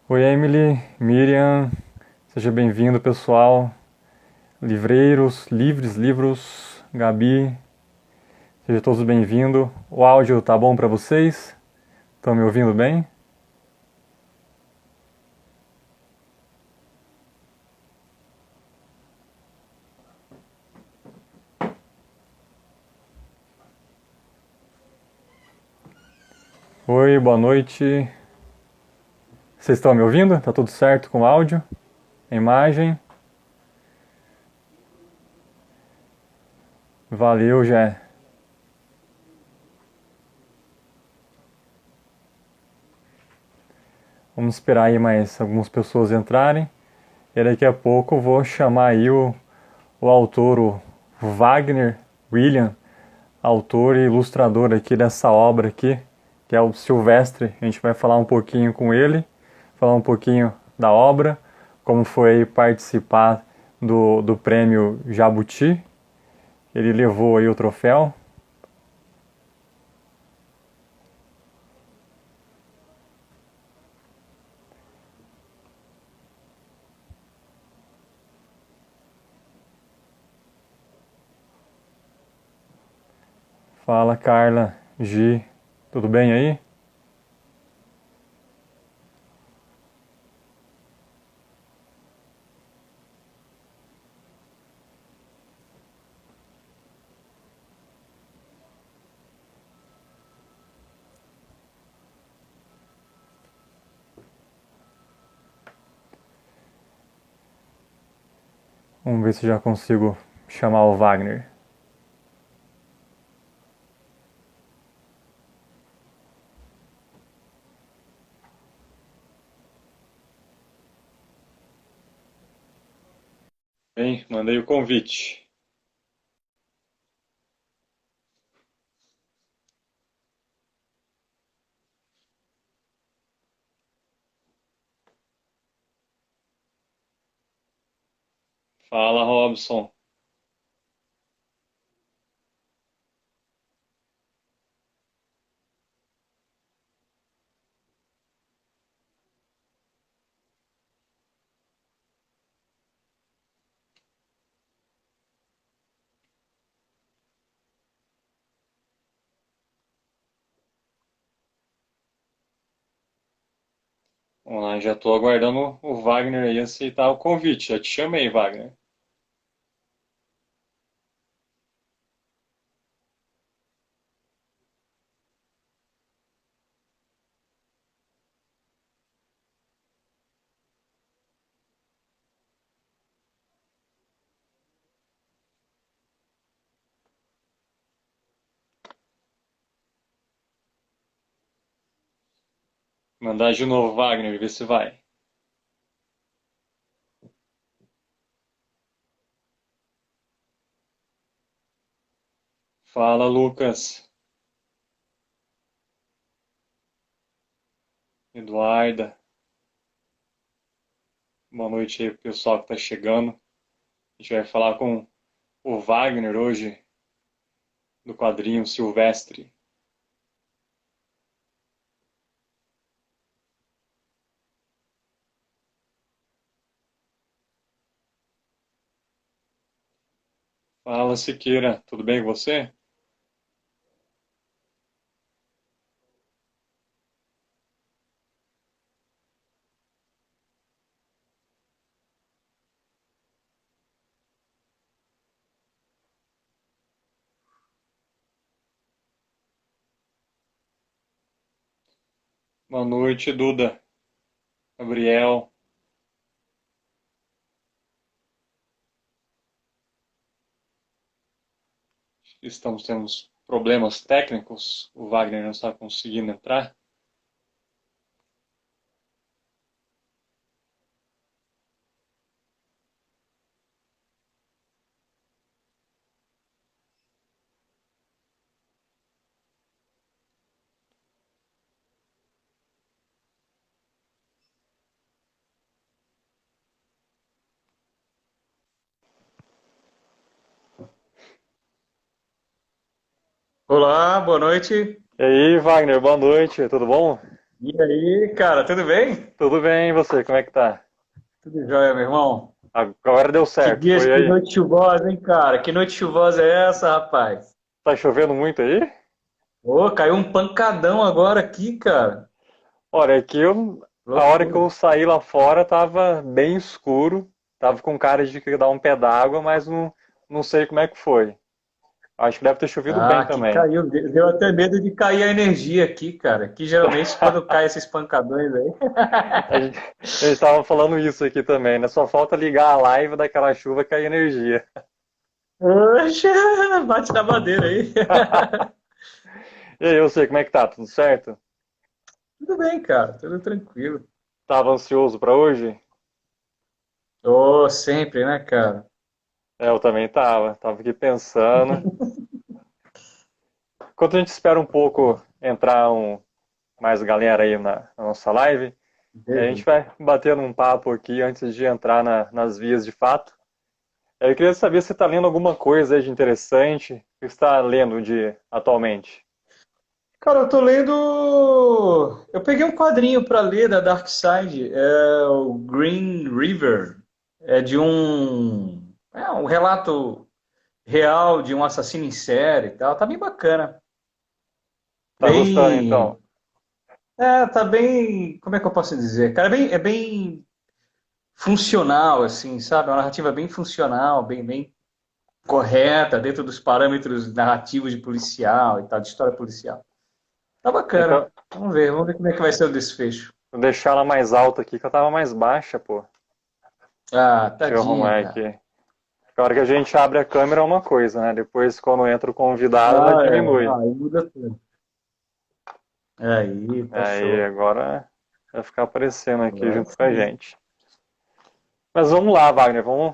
Oi, Emily, Miriam, seja bem-vindo, pessoal. Livreiros, livros, Gabi, sejam todos bem-vindos. O áudio tá bom para vocês? Estão me ouvindo bem? Oi, boa noite. Vocês estão me ouvindo? Tá tudo certo com o áudio? A imagem? Valeu, já. Vamos esperar aí mais algumas pessoas entrarem. E daqui a pouco eu vou chamar aí o autor, o Wagner William, autor e ilustrador aqui dessa obra aqui, que é o Silvestre. A gente vai falar um pouquinho com ele, falar um pouquinho da obra, como foi participar do prêmio Jabuti. Ele levou aí o troféu. Fala, Carla, Gi, tudo bem aí? Vamos ver se já consigo chamar o Wagner. Bem, mandei o convite. Fala, Robson. Vamos lá, já estou aguardando o Wagner aí aceitar o convite. Já te chamei, Wagner. Mandar de novo, Wagner, ver se vai. Fala, Lucas. Eduarda. Boa noite aí pro pessoal que está chegando. A gente vai falar com o Wagner hoje, do quadrinho Silvestre. Fala, Siqueira. Tudo bem com você? Boa noite, Duda. Gabriel. Estamos tendo problemas técnicos. O Wagner não está conseguindo entrar. Olá, boa noite. E aí, Wagner, boa noite. Tudo bom? E aí, cara, tudo bem? Tudo bem, e você? Como é que tá? Tudo jóia, meu irmão? Agora deu Que certo, dias, foi que aí. noite chuvosa, hein, cara? Que noite chuvosa é essa, rapaz? Tá chovendo muito aí? Ô, caiu um pancadão agora aqui, cara. Olha, a hora que Loucura. eu saí lá fora tava bem escuro, tava com cara de que ia dar um pé d'água, mas não sei como é que foi. Acho que deve ter chovido bem Ah, aqui também. caiu. Deu até medo de cair a energia aqui, cara. Aqui geralmente quando cai esses pancadões aí. A gente tava falando isso aqui também, né? Só falta ligar a live daquela chuva cair energia. Poxa, bate na madeira aí. E aí, eu sei como é que tá? Tudo certo? Tudo bem, cara. Tudo tranquilo. Tava ansioso pra hoje? Ô, sempre, né, cara? É, eu também tava aqui pensando. Enquanto a gente espera um pouco entrar mais galera aí na nossa live, a gente Beleza. vai batendo um papo aqui antes de entrar nas vias de fato. Eu queria saber se você está lendo alguma coisa aí de interessante. O que você está lendo atualmente? Cara, eu tô lendo. Eu peguei um quadrinho para ler da Dark Side, é o Green River. É de um. É um relato real de um assassino em série e tal. Tá bem bacana. Tá gostando então? Bem. É, tá bem. Como é que eu posso dizer? Cara, é bem funcional, assim, sabe? É uma narrativa bem funcional, bem correta, dentro dos parâmetros narrativos de policial e tal, de história policial. Tá Então, bacana. Vamos ver como é que vai ser o desfecho. vou deixar ela mais alta aqui, que ela tava mais baixa, pô. Ah, Deixa eu tadinha, arrumar cara. aqui. A hora que a gente abre a câmera é uma coisa, né? Depois, quando entra o convidado, ela Ah, é. diminui. Ah, aí muda tudo. Aí, tá Aí, show. agora vai ficar aparecendo aqui Agora junto com a sim. gente. Mas vamos lá, Wagner, vamos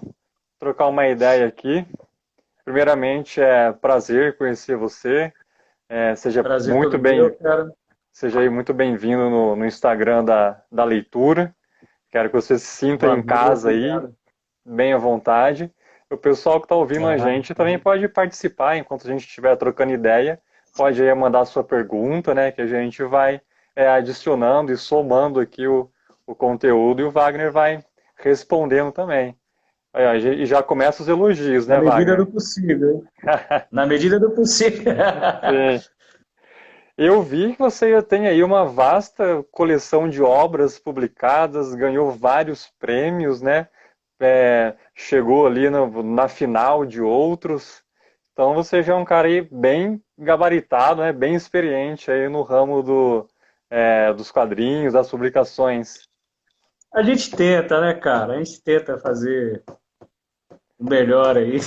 trocar uma ideia aqui. Primeiramente, é prazer conhecer você. É, Prazer todo meu, cara. seja aí muito bem-vindo no Instagram da leitura. Quero que você se sinta em Valeu, casa aí, obrigado. bem à vontade. O pessoal que está ouvindo a Ah, gente também pode participar enquanto a gente estiver trocando ideia. Pode aí mandar sua pergunta, né? Que a gente vai adicionando e somando aqui o conteúdo e o Wagner vai respondendo também. Aí, ó, e já começa os elogios, na né, medida Wagner? do possível, hein? Na medida do possível. Sim. Eu vi que você tem aí uma vasta coleção de obras publicadas, ganhou vários prêmios, né? Chegou ali na final de outros. Então você já é um cara aí bem gabaritado, né? Bem experiente aí no ramo dos quadrinhos, das publicações. A gente tenta, né, cara? A gente tenta fazer o melhor aí.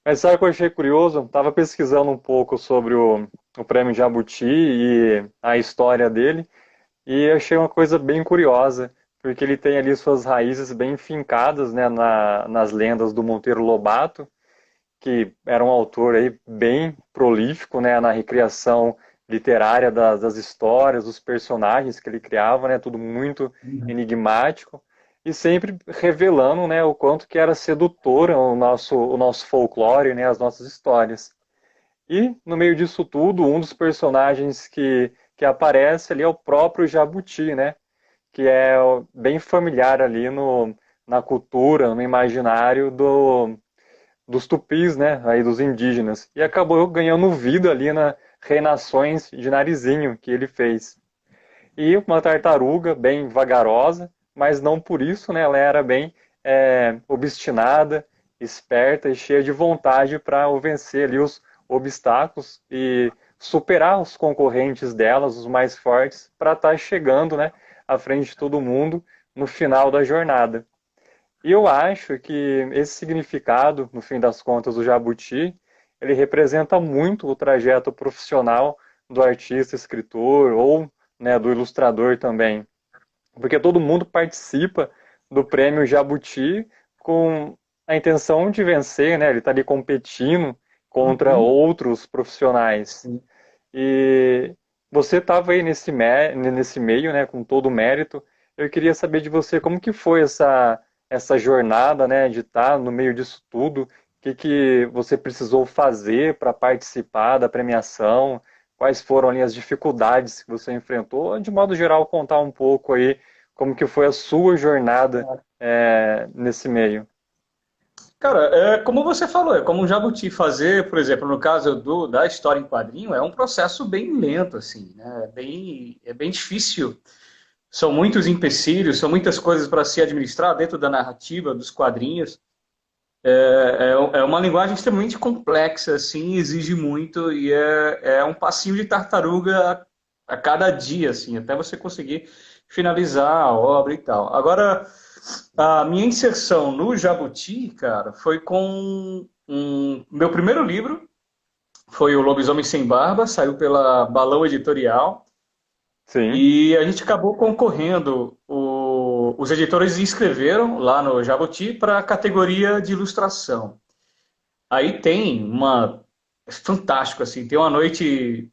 Mas sabe o que eu achei curioso? Estava pesquisando um pouco sobre o Prêmio Jabuti e a história dele. E achei uma coisa bem curiosa, porque ele tem ali suas raízes bem fincadas, né, nas lendas do Monteiro Lobato, que era um autor aí bem prolífico, né, na recriação literária das histórias, dos personagens que ele criava, né, tudo muito enigmático e sempre revelando, né, o quanto que era sedutor o nosso folclore, né, as nossas histórias. E, no meio disso tudo, um dos personagens que aparece ali é o próprio Jabuti, né? Que é bem familiar ali na cultura, no imaginário dos tupis, né? Aí dos indígenas. E acabou ganhando vida ali na Reinações de Narizinho que ele fez. E uma tartaruga bem vagarosa, mas não por isso, né? Ela era bem obstinada, esperta e cheia de vontade para vencer ali os obstáculos e superar os concorrentes delas, os mais fortes, para estar chegando, né, à frente de todo mundo no final da jornada. E eu acho que esse significado, no fim das contas, do Jabuti, ele representa muito o trajeto profissional do artista, escritor ou, né, do ilustrador também. Porque todo mundo participa do prêmio Jabuti com a intenção de vencer, né? Ele está ali competindo contra Uhum. outros profissionais. Sim. E você estava aí nesse meio, né, com todo o mérito. Eu queria saber de você como que foi essa jornada, né, de estar no meio disso tudo. O que que você precisou fazer para participar da premiação? quais foram ali as dificuldades que você enfrentou, de modo geral contar um pouco aí como que foi a sua jornada nesse meio. Cara, como você falou, é como um jabuti fazer, por exemplo, no caso da história em quadrinho, é um processo bem lento, assim, né? É bem difícil. São muitos empecilhos, são muitas coisas para se administrar dentro da narrativa, dos quadrinhos. É uma linguagem extremamente complexa, assim, exige muito e é um passinho de tartaruga a cada dia, assim, até você conseguir finalizar a obra e tal. Agora, a minha inserção no Jabuti, cara, foi com meu primeiro livro, foi o Lobisomem Sem Barba, saiu pela Balão Editorial, Sim. e a gente acabou concorrendo. Os editores inscreveram lá no Jabuti para a categoria de ilustração. Aí tem uma. É fantástico, assim, tem uma noite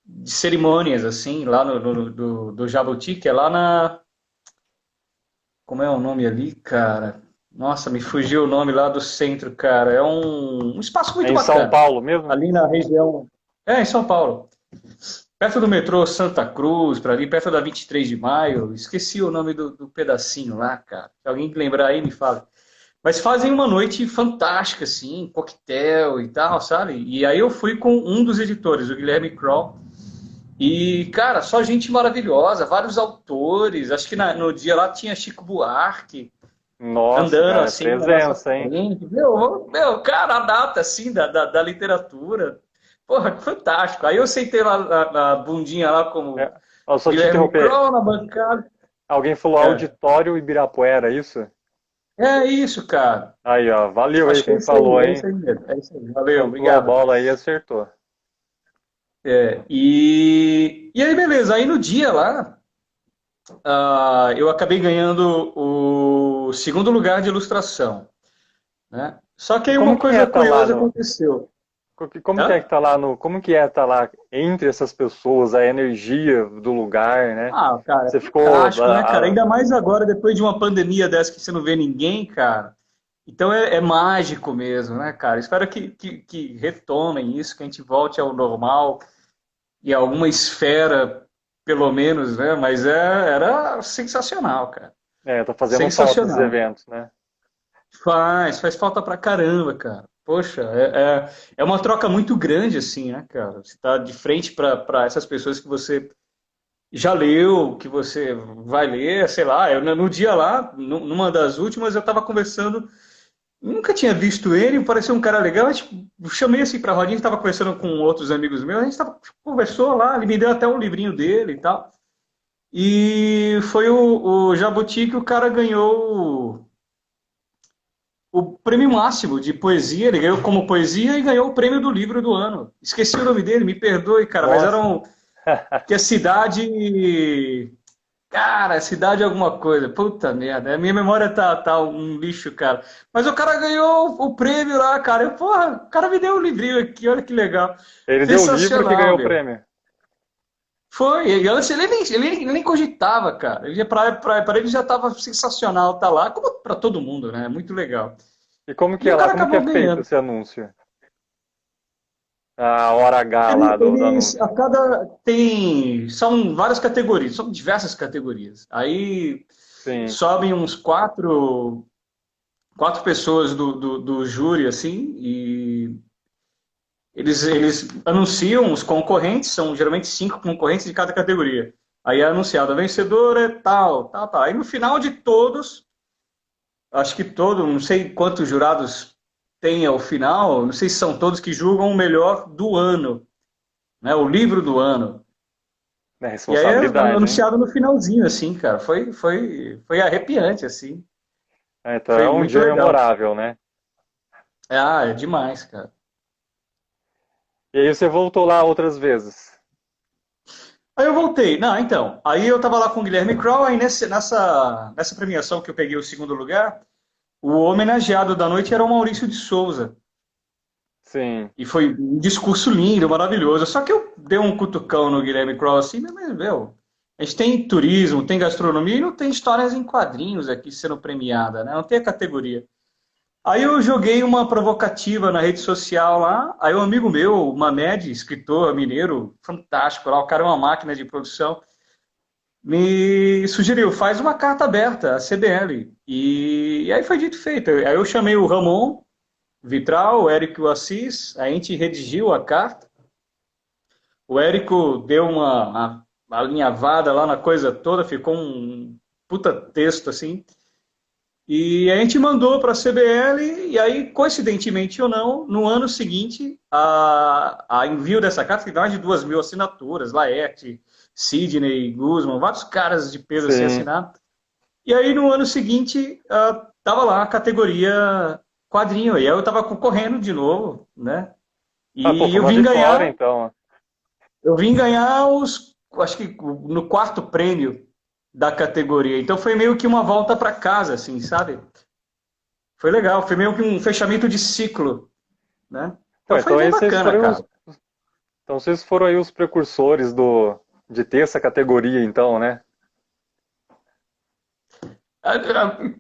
de cerimônias, assim, lá do Jabuti, que é lá na. Como é o nome ali, cara? Nossa, me fugiu o nome lá do centro, cara. É um espaço É muito em São bacana. Paulo mesmo? Ali na região. É, em São Paulo. Perto do metrô Santa Cruz, para ali, perto da 23 de maio. Esqueci o nome do pedacinho lá, cara. Se alguém lembrar aí, me fala. Mas fazem uma noite fantástica, assim, coquetel e tal, sabe? E aí eu fui com um dos editores, o Guilherme Kroll. E, cara, só gente maravilhosa, vários autores. Acho que no dia lá tinha Chico Buarque Nossa, andando cara, é assim na nossa presença, hein? frente. Meu, cara, a data assim da literatura. Porra, que fantástico. Aí eu sentei lá na bundinha lá como É, ó, só te Guilherme interromper. Kroll na bancada. Alguém falou É, Auditório Ibirapuera, é isso? é isso, cara. Aí, ó, valeu aí Acho que quem falou, é hein? isso aí mesmo. É isso aí. Valeu, Cantou a obrigado. bola aí e acertou. E aí, beleza. Aí no dia lá, eu acabei ganhando o segundo lugar de ilustração, né? Só que E aí como uma que é coisa estar lá curiosa no. aconteceu. Como que é Hã? que tá lá no. Como que é estar lá entre essas pessoas, a energia do lugar, né? Ah, cara, é Você ficou. fantástico, né, cara? Ainda mais agora, depois de uma pandemia dessa que você não vê ninguém, cara. Então é mágico mesmo, né, cara? Espero que retomem isso, que a gente volte ao normal e a alguma esfera, pelo menos, né? Mas era sensacional, cara. tá fazendo falta esses Sensacional. eventos, né? Faz falta pra caramba, cara. Poxa, é uma troca muito grande, assim, né, cara? Você tá de frente para essas pessoas que você já leu, que você vai ler, sei lá. Eu, no dia lá, numa das últimas, eu tava conversando, nunca tinha visto ele, pareceu um cara legal, tipo, chamei assim pra rodinha, tava conversando com outros amigos meus, a gente conversou lá, ele me deu até um livrinho dele e tal. E foi o Jabuti que o cara ganhou o prêmio máximo de poesia, ele ganhou como poesia e ganhou o prêmio do livro do ano. Esqueci o nome dele, me perdoe, cara, mas era Nossa. um. Que a cidade. Cara, cidade alguma coisa. Puta merda, a minha memória tá um lixo, cara. Mas o cara ganhou o prêmio lá, cara. Porra, o cara me deu um livrinho aqui, olha que legal. Ele deu o livro que Sensacional, ganhou o meu. prêmio. Foi, e antes ele nem cogitava, cara. Pra ele já tava sensacional, tá lá, como pra todo mundo, né? Muito legal. E como que E é o lá? cara Como que é acabou feito ganhando. esse anúncio? A hora H lá do Eles, anúncio. a cada tem, são várias categorias, são diversas categorias. Aí Sim. sobem uns quatro pessoas do júri, assim, e eles anunciam os concorrentes, são geralmente 5 concorrentes de cada categoria. Aí é anunciado, a vencedora é tal, tal, tal. Aí no final de todos, acho que todo, não sei quantos jurados tem ao final, não sei se são todos que julgam o melhor do ano, né, o livro do ano. É E aí é responsabilidade, hein? anunciado no finalzinho, assim, cara. Foi arrepiante, assim. Então é Foi um muito dia legal. memorável, né? É demais, cara. E aí você voltou lá outras vezes. Aí eu voltei. Não, então. Aí eu tava lá com o Guilherme Kroll, aí nessa premiação que eu peguei o segundo lugar, o homenageado da noite era o Maurício de Souza. Sim. E foi um discurso lindo, maravilhoso. Só que eu dei um cutucão no Guilherme Kroll assim, mas, meu, a gente tem turismo, tem gastronomia e não tem histórias em quadrinhos aqui sendo premiada, né? Não tem a categoria. Aí eu joguei uma provocativa na rede social lá, aí um amigo meu, o Mamed, escritor mineiro, fantástico lá, o cara é uma máquina de produção, me sugeriu, faz uma carta aberta, a CBL. E aí foi dito e feito. Aí eu chamei o Ramon Vitral, o Érico Assis, a gente redigiu a carta. O Érico deu uma alinhavada lá na coisa toda, ficou um puta texto assim. E a gente mandou para a CBL, e aí, coincidentemente ou não, no ano seguinte, a envio dessa carta, que tem mais de 2.000 assinaturas, Laerte, Sidney, Guzman, vários caras de peso assim Sim. assinaram. E aí, no ano seguinte, tava lá a categoria quadrinho, e aí eu tava concorrendo de novo, né? Ah, pô, E foi uma vitória, então. eu vim ganhar acho que no quarto prêmio da categoria. Então foi meio que uma volta para casa, assim, sabe? Foi legal, foi meio que um fechamento de ciclo, né? Pô, Então foi então bem aí vocês bacana, foram cara. os, então vocês foram aí os precursores de ter essa categoria, então, né?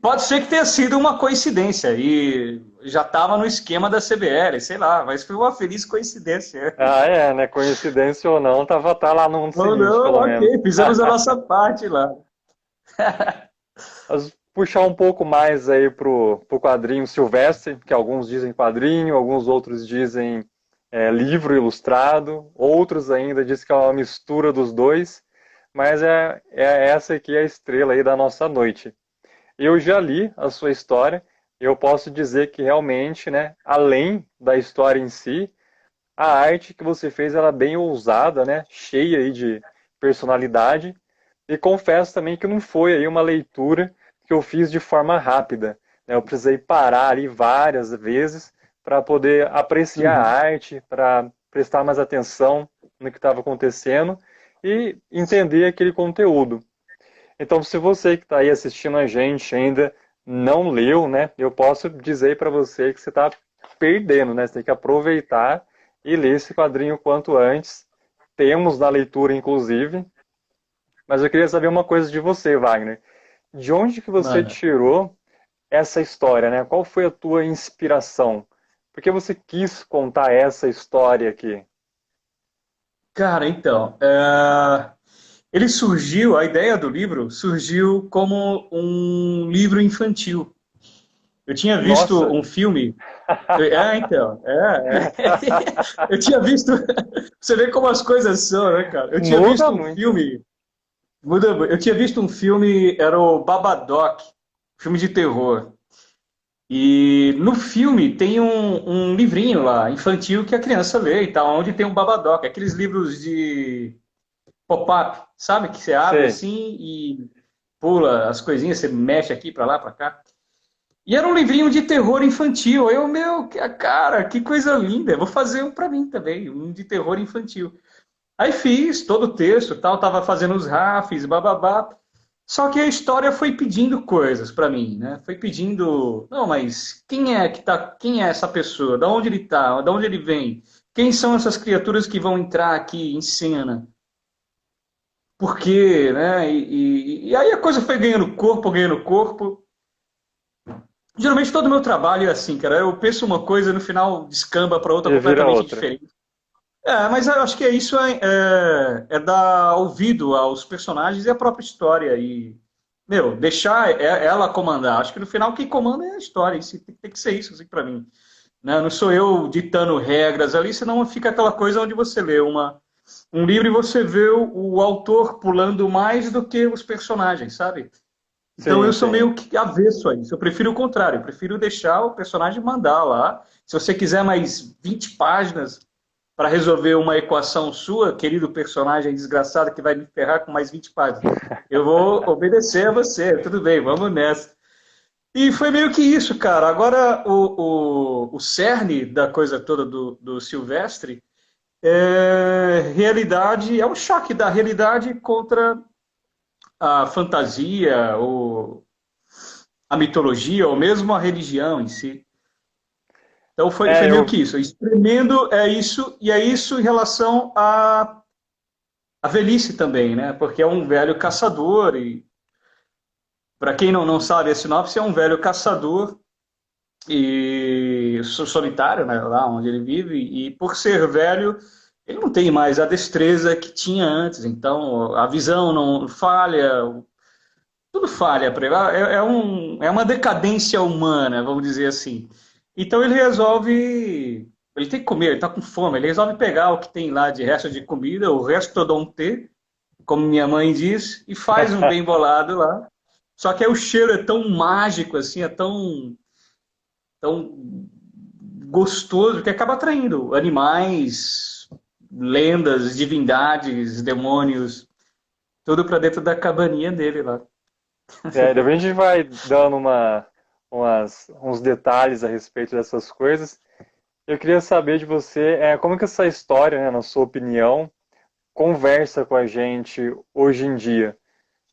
Pode ser que tenha sido uma coincidência e já estava no esquema da CBL, sei lá, mas foi uma feliz coincidência. Ah, é, né? Coincidência ou não, tá lá no ano Ou seguinte, não, pelo menos. ok, fizemos a nossa parte lá. Mas puxar um pouco mais aí pro quadrinho Silvestre, que alguns dizem quadrinho, alguns outros dizem livro ilustrado, outros ainda dizem que é uma mistura dos dois, mas essa aqui é a estrela aí da nossa noite. Eu já li a sua história, eu posso dizer que realmente, né, além da história em si, a arte que você fez ela é bem ousada, né, cheia aí de personalidade, e confesso também que não foi aí uma leitura que eu fiz de forma rápida, né? Eu precisei parar ali várias vezes para poder apreciar a Uhum. arte, para prestar mais atenção no que estava acontecendo e entender aquele conteúdo. Então, se você que está aí assistindo a gente ainda não leu, né, eu posso dizer para você que você está perdendo, né? Você tem que aproveitar e ler esse quadrinho o quanto antes. Temos na leitura, inclusive, mas eu queria saber uma coisa de você, Wagner. De onde que você Manda. tirou essa história, né? Qual foi a tua inspiração? Por que você quis contar essa história aqui? Cara, então, ele surgiu, a ideia do livro surgiu como um livro infantil. Eu tinha visto Nossa! um filme. Então, eu tinha visto. Você vê como as coisas são, né, cara? Eu tinha Muda visto um muito. filme. Eu tinha visto um filme, era o Babadook, filme de terror. E no filme tem um livrinho lá, infantil, que a criança lê e tal, onde tem um Babadook, aqueles livros de pop-up, sabe? Que você abre Sei. assim e pula as coisinhas, você mexe aqui pra lá, pra cá. E era um livrinho de terror infantil. Eu, meu, cara, que coisa linda. Eu vou fazer um pra mim também, um de terror infantil. Aí fiz todo o texto, tal, tava fazendo os rafes, bababá. Só que a história foi pedindo coisas pra mim, né? Foi pedindo, não, mas quem é essa pessoa? Da onde ele tá? Da onde ele vem? Quem são essas criaturas que vão entrar aqui em cena? Por quê, né? E aí a coisa foi ganhando corpo, ganhando corpo. Geralmente todo o meu trabalho é assim, cara. Eu penso uma coisa, no final descamba para outra E vira completamente outra. diferente. Mas eu acho que isso é dar ouvido aos personagens e à própria história. E, meu, deixar ela comandar. Acho que no final quem comanda é a história. Isso tem que ser isso, assim, para mim. Né? Não sou eu ditando regras ali, senão fica aquela coisa onde você lê um livro e você vê o autor pulando mais do que os personagens, sabe? Então Sim, eu sou sim. meio que avesso a isso. Eu prefiro o contrário. Eu prefiro deixar o personagem mandar lá. Se você quiser mais 20 páginas para resolver uma equação sua, querido personagem desgraçado que vai me ferrar com mais 20 páginas, eu vou obedecer a você. Tudo bem, vamos nessa. E foi meio que isso, cara. Agora, o cerne da coisa toda do Silvestre realidade, é um choque da realidade contra a fantasia, a mitologia, ou mesmo a religião em si. Então foi É, meio eu, que isso. Espremendo é isso, e é isso em relação à velhice também, né? Porque é um velho caçador, e para quem não sabe a sinopse, é um velho caçador e solitário, né, lá onde ele vive, e por ser velho, ele não tem mais a destreza que tinha antes, então a visão não falha, tudo falha para ele. É uma decadência humana, vamos dizer assim. Então ele resolve. Ele tem que comer, ele está com fome. Ele resolve pegar o que tem lá de resto de comida, o resto do ter, como minha mãe diz, e faz um bem bolado lá. Só que aí o cheiro é tão mágico, assim, é tão gostoso que acaba atraindo animais, lendas, divindades, demônios, tudo para dentro da cabaninha dele lá. Depois a gente vai dando uns detalhes a respeito dessas coisas. Eu queria saber de você, como que essa história, né, na sua opinião, conversa com a gente hoje em dia?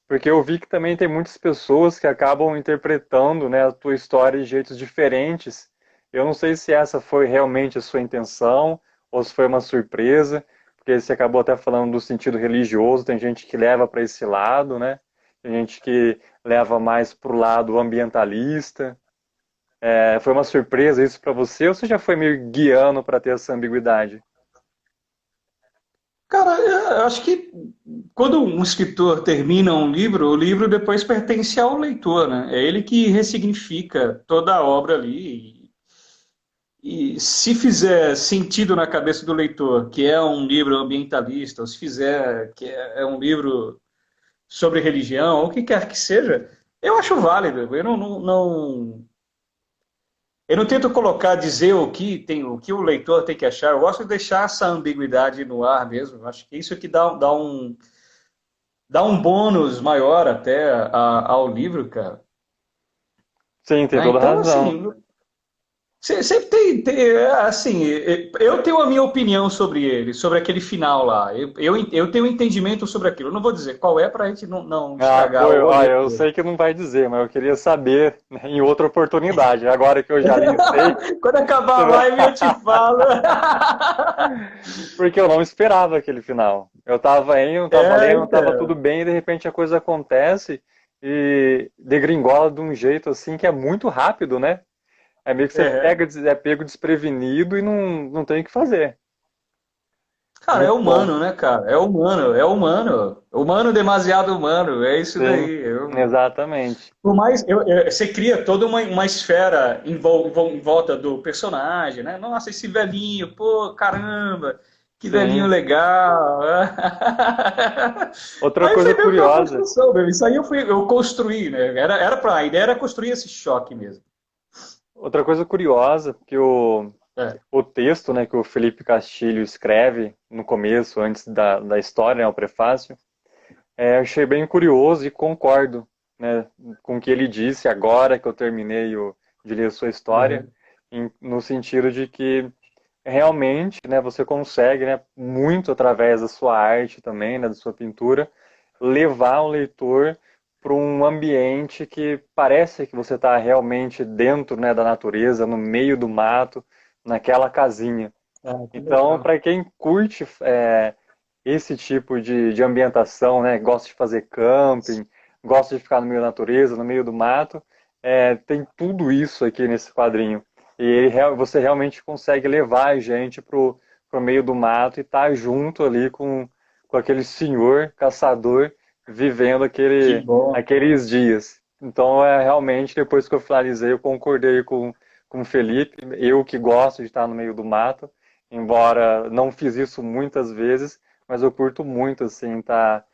Porque eu vi que também tem muitas pessoas que acabam interpretando, né, a tua história de jeitos diferentes. Eu não sei se essa foi realmente a sua intenção ou se foi uma surpresa, porque você acabou até falando do sentido religioso, tem gente que leva para esse lado, né? Tem gente que leva mais para o lado ambientalista. Foi uma surpresa isso para você ou você já foi meio guiando para ter essa ambiguidade? Cara, eu acho que quando um escritor termina um livro, o livro depois pertence ao leitor, né? É ele que ressignifica toda a obra ali. E se fizer sentido na cabeça do leitor, que é um livro ambientalista, ou se fizer que é um livro sobre religião, ou o que quer que seja, eu acho válido. Eu não tento colocar, dizer o que o leitor tem que achar. Eu gosto de deixar essa ambiguidade no ar mesmo. Eu acho que isso que dá um bônus maior até ao livro, cara. Sim, tem Né? toda Então, razão. assim, sempre assim, eu tenho a minha opinião sobre ele, sobre aquele final lá. Eu tenho um entendimento sobre aquilo. Eu não vou dizer qual é para a gente não Ah, estragar pô, o olha, rolê. eu sei que não vai dizer, mas eu queria saber, né, em outra oportunidade. Agora que eu já nem sei, Quando acabar você a vai- live, eu te falo. porque eu não esperava aquele final. Eu tava indo, tava É, lendo, tava tudo então. bem, e de repente a coisa acontece e degringola de um jeito assim que é muito rápido, né? É meio que você É. é pego desprevenido e não tem o que fazer. Cara, é Muito bom. humano, né, cara? É humano, é humano. Humano demasiado humano, é isso Sim, daí. exatamente. Por mais, você cria toda uma esfera em volta do personagem, né? Nossa, esse velhinho, pô, caramba, que velhinho Sim. legal. Outra Aí coisa foi meio que uma curiosa. construção, meu. Isso aí eu construí, né? A ideia era construir esse choque mesmo. Outra coisa curiosa que É. o texto, né, que o Felipe Castilho escreve no começo, antes da história, né, o prefácio, achei bem curioso e concordo, né, com o que ele disse agora que eu terminei de ler a sua história, Uhum. no sentido de que realmente, né, você consegue, né, muito através da sua arte também, né, da sua pintura, levar o leitor para um ambiente que parece que você está realmente dentro, né, da natureza, no meio do mato, naquela casinha. Ah, que Então, legal. para quem curte esse tipo de ambientação, né, gosta de fazer camping, gosta de ficar no meio da natureza, no meio do mato, tem tudo isso aqui nesse quadrinho. E você realmente consegue levar a gente pro meio do mato e estar junto ali com aquele senhor caçador vivendo Que bom. aqueles dias. Então, realmente, depois que eu finalizei, eu concordei com o Felipe, eu que gosto de estar no meio do mato, embora não fiz isso muitas vezes, mas eu curto muito, assim, estar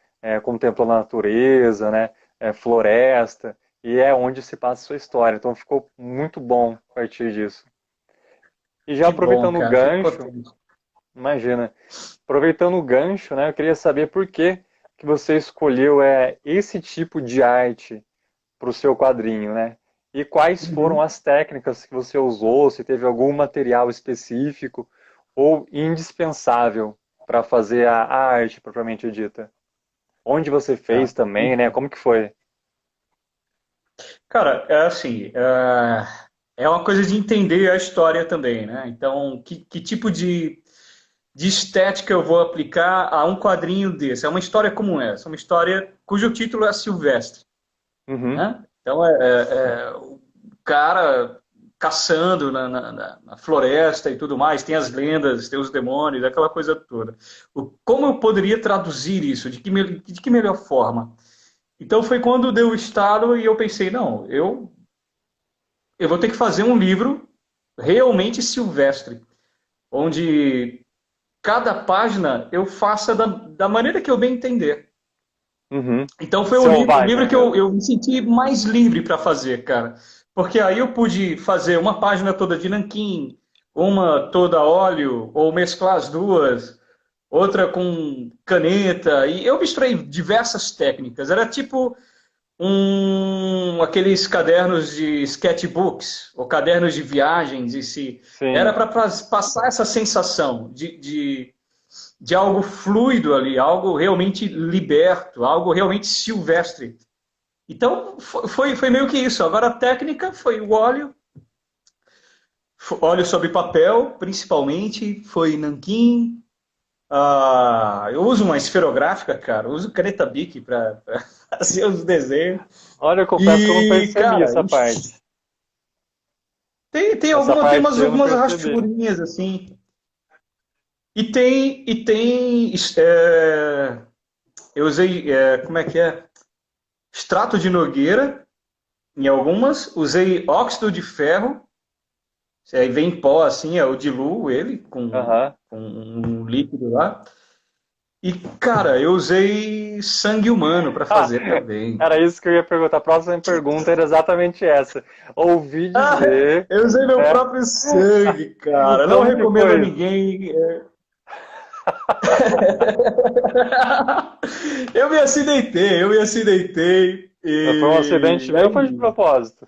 contemplando a natureza, né, floresta, e é onde se passa a sua história. Então ficou muito bom a partir disso. E já Que bom, aproveitando o cara. Fico gancho, contente. imagina, aproveitando o gancho, né, eu queria saber por que você escolheu esse tipo de arte para o seu quadrinho, né? E quais foram Uhum. as técnicas que você usou, se teve algum material específico ou indispensável para fazer a arte propriamente dita? Onde você fez Tá. também, né? Como que foi? Cara, é assim, é uma coisa de entender a história também, né? Então, que tipo de estética eu vou aplicar a um quadrinho desse? É uma história como essa, uma história cujo título é Silvestre, Uhum, né? Então, o cara caçando na floresta e tudo mais, tem as lendas, tem os demônios, aquela coisa toda. Como eu poderia traduzir isso? De que melhor forma? Então foi quando deu o estalo e eu pensei, não, eu vou ter que fazer um livro realmente silvestre, onde cada página eu faça da maneira que eu bem entender. Uhum. Então foi Seu o livro Wagner que mesmo. eu me senti mais livre para fazer, cara. Porque aí eu pude fazer uma página toda de nanquim, uma toda a óleo, ou mesclar as duas, outra com caneta, e eu misturei diversas técnicas. Era tipo aqueles cadernos de sketchbooks, ou cadernos de viagens, e se era Sim. para passar essa sensação de algo fluido ali, algo realmente liberto, algo realmente silvestre. Então, foi meio que isso. Agora, a técnica foi o óleo, óleo sobre papel, principalmente, foi nanquim. Eu uso uma esferográfica, cara, eu uso caneta Bic para fazer os desenhos. Olha, eu confesso que eu não E, percebi cara, essa parte. Essa tem parte eu não algumas percebi. rachurinhas, assim. E tem eu usei, como é que é? Extrato de nogueira, em algumas, usei óxido de ferro, aí vem em pó assim, eu diluo ele Aham. com um líquido lá. E, cara, eu usei sangue humano para Ah, fazer também. era isso que eu ia perguntar. A próxima pergunta era exatamente essa. Ouvi Ah, dizer, eu usei meu né? próprio sangue, cara. Não Como que recomendo a foi isso? ninguém. Eu me acidentei Foi um acidente e meu ou foi de aí propósito?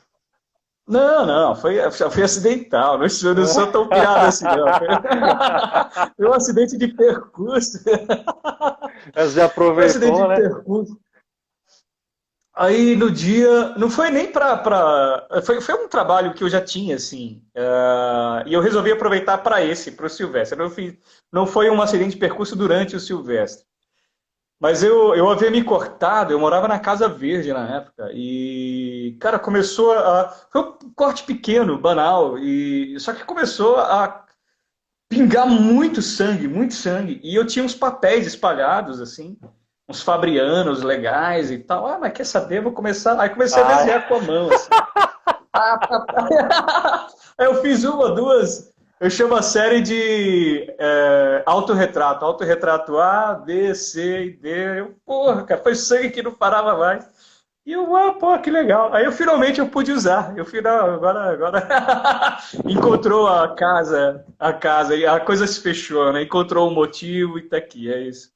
não, foi acidental. Não sou tão pirado assim, não. Foi um acidente de percurso. Mas já Foi um acidente aproveitou, de né? percurso. Aí no dia, não foi nem foi um trabalho que eu já tinha, assim, e eu resolvi aproveitar para o Silvestre. Não foi um acidente de percurso durante o Silvestre. Mas eu havia me cortado, eu morava na Casa Verde na época, e, cara, foi um corte pequeno, banal, só que começou a pingar muito sangue, e eu tinha uns papéis espalhados, assim, uns fabrianos legais e tal. Ah, mas quer saber? Vou começar. Aí comecei a Ai, desenhar com a mão, assim. Aí eu fiz uma, duas. Eu chamo a série de autorretrato. Autorretrato A, B, C e D. Porra, cara, foi sangue que não parava mais. E pô, que legal. Aí finalmente eu pude usar. Eu fui, não, agora encontrou e a coisa se fechou, né? Encontrou um motivo e tá aqui, é isso.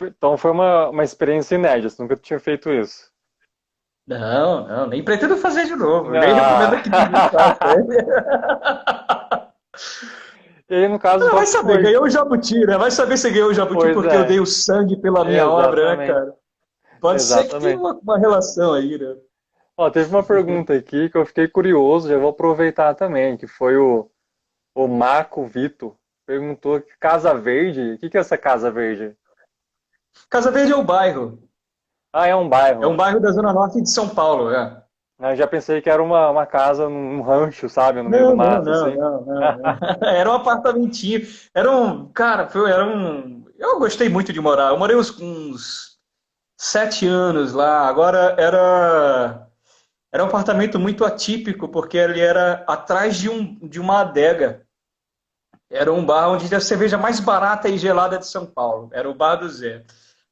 então foi uma experiência inédita, você nunca tinha feito isso. Não, nem pretendo fazer de novo. Nem recomendo que ninguém faça. Ah, e aí, no caso, Ah, qual vai que saber, foi? ganhou o Jabuti, né? Vai saber se ganhou o Jabuti Pois porque eu dei é, o sangue pela minha obra, né, exatamente, cara? Pode ser que tenha exatamente. uma relação aí, né? Ó, teve uma pergunta aqui que eu fiquei curioso, já vou aproveitar também, que foi o Marco Vito. Perguntou que Casa Verde, o que que é essa Casa Verde? Casa Verde é o bairro. Ah, é um É um bairro. bairro da Zona Norte de São Paulo, é. Eu já pensei que era uma casa num rancho, sabe, no meio do mato, assim. Não. Era um apartamentinho. Cara, eu gostei muito de morar. Eu morei uns 7 anos lá. Agora era um apartamento muito atípico, porque ele era atrás de uma adega. Era um bar onde a cerveja mais barata e gelada de São Paulo. Era o Bar do Zé.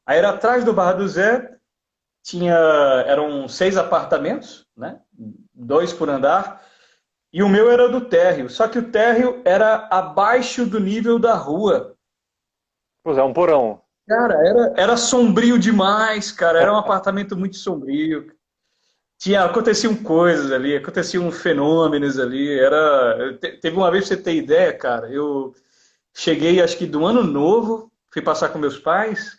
Aí era atrás do Bar do Zé, tinha, eram 6 apartamentos, né? 2 por andar. E o meu era do térreo. Só que o térreo era abaixo do nível da rua. Pois é, um porão. Cara, era sombrio demais, cara. Era um apartamento muito sombrio. Aconteciam coisas ali, aconteciam fenômenos ali. Teve uma vez, pra você ter ideia, cara, eu cheguei, acho que do ano novo, fui passar com meus pais,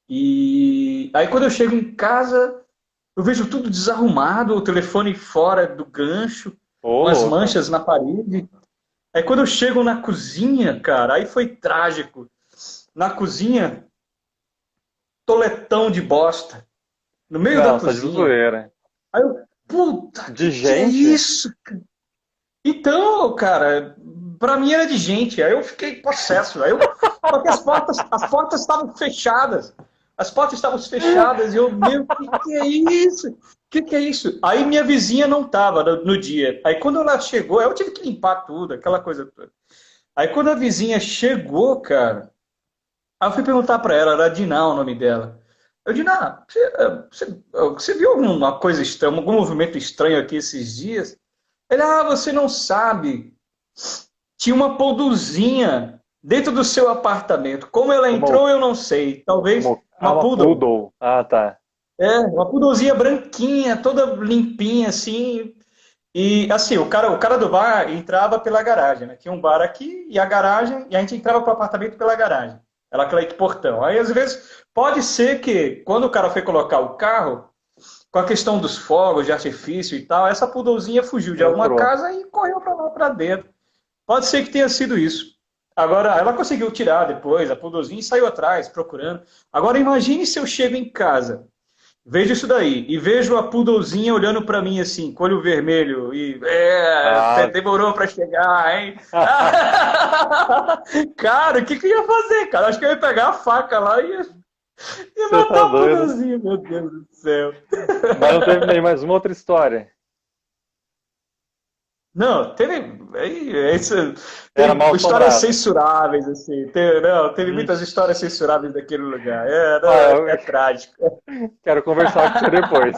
e aí quando eu chego em casa, eu vejo tudo desarrumado, o telefone fora do gancho, Ô, umas louco. manchas na parede. Aí quando eu chego na cozinha, cara, aí foi trágico. Na cozinha, toletão de bosta, no meio da Não, você tá de cozinha. zoeira. Aí eu, puta, De que é gente? isso? Então, cara, pra mim era de gente. Aí eu fiquei possesso. Porque as portas estavam fechadas. As portas estavam fechadas e eu, meu, que é isso? Que é isso? Aí minha vizinha não tava no dia. Aí quando ela chegou, eu tive que limpar tudo, aquela coisa toda. Aí quando a vizinha chegou, cara, aí eu fui perguntar pra ela, era Diná o nome dela. Eu, Diná, você viu alguma coisa estranha, algum movimento estranho aqui esses dias? Ele, você não sabe. Tinha uma polduzinha dentro do seu apartamento. Como ela Uma, entrou, eu não sei. Talvez uma uma poodle. poodle. Ah, tá. Uma poodlezinha branquinha, toda limpinha, assim. E assim, o cara do bar entrava pela garagem, né? Tinha um bar aqui e a garagem, e a gente entrava pro apartamento pela garagem. Ela aquele portão. Aí, às vezes, pode ser que, quando o cara foi colocar o carro, com a questão dos fogos de artifício e tal, essa poodlezinha fugiu de alguma Entrou. casa e correu para lá para dentro. Pode ser que tenha sido isso. Agora, ela conseguiu tirar depois a poodlezinha e saiu atrás, procurando. Agora, imagine se eu chego em casa, vejo isso daí, e vejo a poodlezinha olhando para mim assim, com olho vermelho, e Ah, demorou para chegar, hein? Cara, o que que eu ia fazer, cara? Acho que eu ia pegar a faca lá e ia você tá matar a doido. poodlezinha, meu Deus do céu. Mas não terminei mais uma outra história. Não, Era mal tem histórias assombrada. censuráveis, assim. Não, teve muitas Vixe. histórias censuráveis daquele lugar. Ah, Não, eu é trágico. quero conversar com você depois.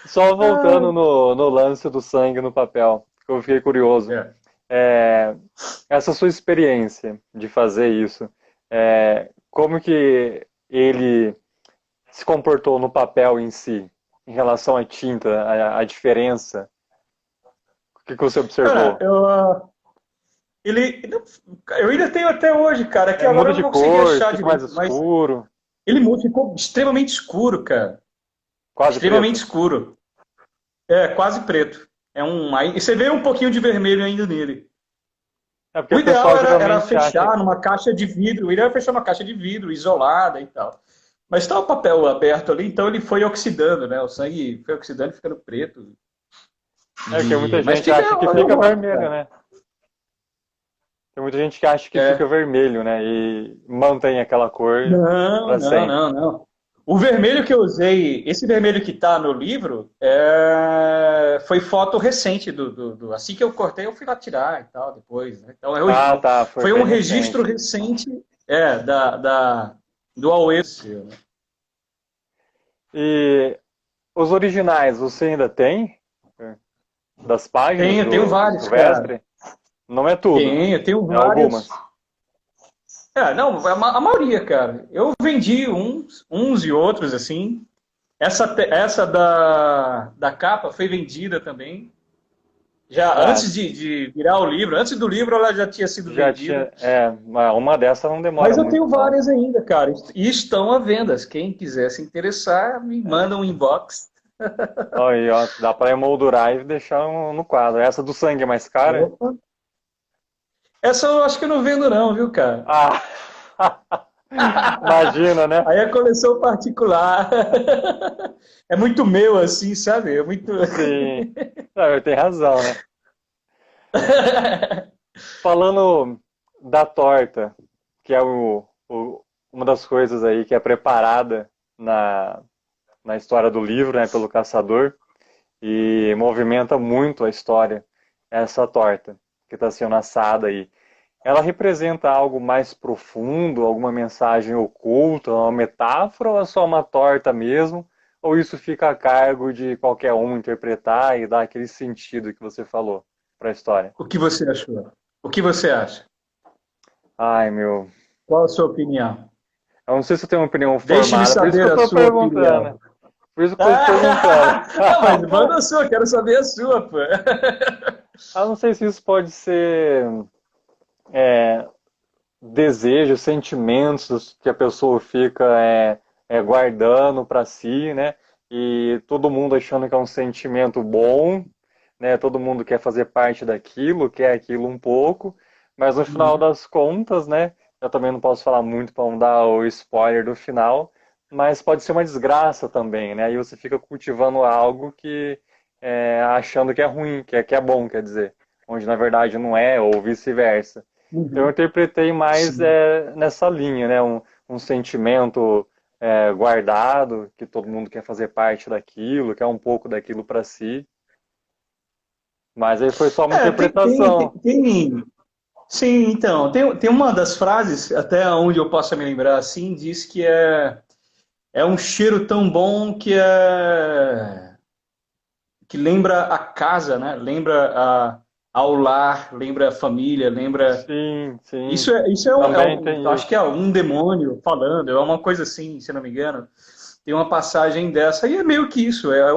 Só voltando no lance do sangue no papel, que eu fiquei curioso. É. É, essa sua experiência de fazer isso, como que ele se comportou no papel em si, em relação à tinta, a diferença? O que que você Cara, observou? ele, eu ainda tenho até hoje, cara, que É, agora muda eu não de consegui cor, achar fica mais direito, mas escuro, ficou extremamente escuro, cara. quase Extremamente preto. escuro. Quase preto. E você vê um pouquinho de vermelho ainda nele. É porque O o ideal pessoal era geralmente acha. fechar numa caixa de vidro, o ideal era fechar numa caixa de vidro, isolada e tal. Mas está o papel aberto ali, então ele foi oxidando, né? O sangue foi oxidando e ficando preto. É porque muita Mas gente fica, acha que eu fica gosto, vermelho, cara. né? Tem muita gente que acha que fica É. vermelho, né? E mantém aquela cor Não, para não, sempre. não, não. O vermelho que eu usei, esse vermelho que está no livro, foi foto recente assim que eu cortei, eu fui lá tirar e tal, depois, né? Então, Ah, tá, foi foi um bem registro recente. recente, do Aue. E os originais, você ainda tem? Das páginas Tenho do vários, cara. Silvestre? Não é tudo, Tenho é vários. algumas. Não, a maioria, cara. Eu vendi uns e outros, assim. Essa da capa foi vendida também. Já Ah, antes de virar o livro, antes do livro ela já tinha sido já vendida. tinha. É, uma dessa não demora Mas eu muito, tenho não. várias ainda, cara. E estão à venda. Quem quiser se interessar, me manda um inbox. Aí, ó, dá para emoldurar e deixar no quadro. Essa do sangue é mais cara? Opa. Essa eu acho que eu não vendo, não, viu, cara? Ah! Imagina, né? Aí é coleção particular. É muito meu, assim, sabe? É muito. Sim. Não, tem razão, né? Falando da torta, que é uma das coisas aí que é preparada na história do livro, né, pelo caçador, e movimenta muito a história, essa torta que está sendo assada aí. Ela representa algo mais profundo, alguma mensagem oculta, uma metáfora, ou é só uma torta mesmo? Ou isso fica a cargo de qualquer um interpretar e dar aquele sentido que você falou para a história? O que você achou? O que você acha? Ai, meu. Qual a sua opinião? Eu não sei se eu tenho uma opinião Deixe-me formada, por isso que eu saber a estou sua perguntando, né? opinião. Por isso que eu estou te perguntando. Não, mas manda a sua, quero saber a sua, pô. Eu não sei se isso pode ser é, desejos, sentimentos que a pessoa fica guardando para si, né? E todo mundo achando que é um sentimento bom, né? Todo mundo quer fazer parte daquilo, quer aquilo um pouco, mas no final Uhum. das contas, né? Eu também não posso falar muito para não dar o spoiler do final, mas pode ser uma desgraça também, né? Aí você fica cultivando algo que achando que é ruim, que é bom, quer dizer, onde na verdade não é, ou vice-versa. Então eu Uhum. interpretei mais Sim. nessa linha, né? Um sentimento guardado, que todo mundo quer fazer parte daquilo, quer um pouco daquilo para si, mas aí foi só uma É, interpretação. sim, então, tem uma das frases, até onde eu possa me lembrar assim, diz que é um cheiro tão bom que lembra a casa, né? Lembra ao lar, lembra a família, lembra. Sim, sim, Isso também tem acho que isso. é um demônio falando, é uma coisa assim, se não me engano. Tem uma passagem dessa, e é meio que isso, é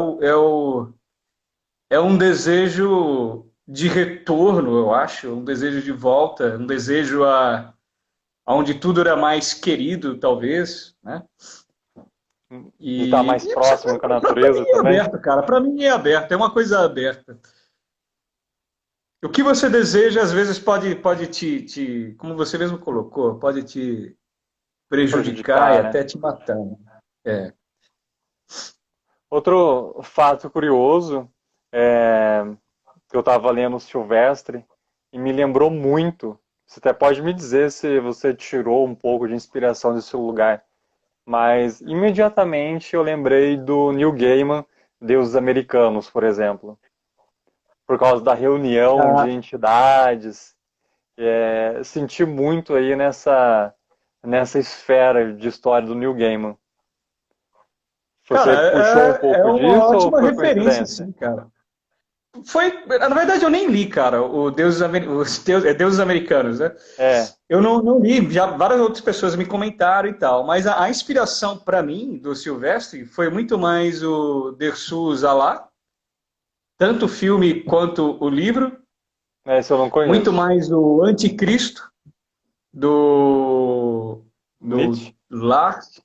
um desejo de retorno, eu acho, um desejo de volta, um desejo aonde tudo era mais querido, talvez, né? De estar mais E próximo com a para mim natureza é também. aberto, cara. Para mim é aberto, é uma coisa aberta. O que você deseja, às vezes, pode como você mesmo colocou, pode te prejudicar e Prejudicar, né? até te matar. É. Outro fato curioso é que eu estava lendo o Silvestre e me lembrou muito. Você até pode me dizer se você tirou um pouco de inspiração desse lugar, mas imediatamente eu lembrei do Neil Gaiman, Deuses Americanos, por exemplo, por causa da reunião de Ah, entidades. Senti muito aí nessa esfera de história do Neil Gaiman. Você puxou um cara, é pouco uma disso ou ótima foi referência, coincidência? sim, cara. Na verdade, eu nem li, cara, Deuses Americanos, né? É, Eu não li, já várias outras pessoas me comentaram e tal, mas a inspiração para mim do Silvestre foi muito mais o Dersu Zalá, tanto o filme quanto o livro, esse eu não muito conheço. mais o Anticristo do, do Nietzsche? Lars,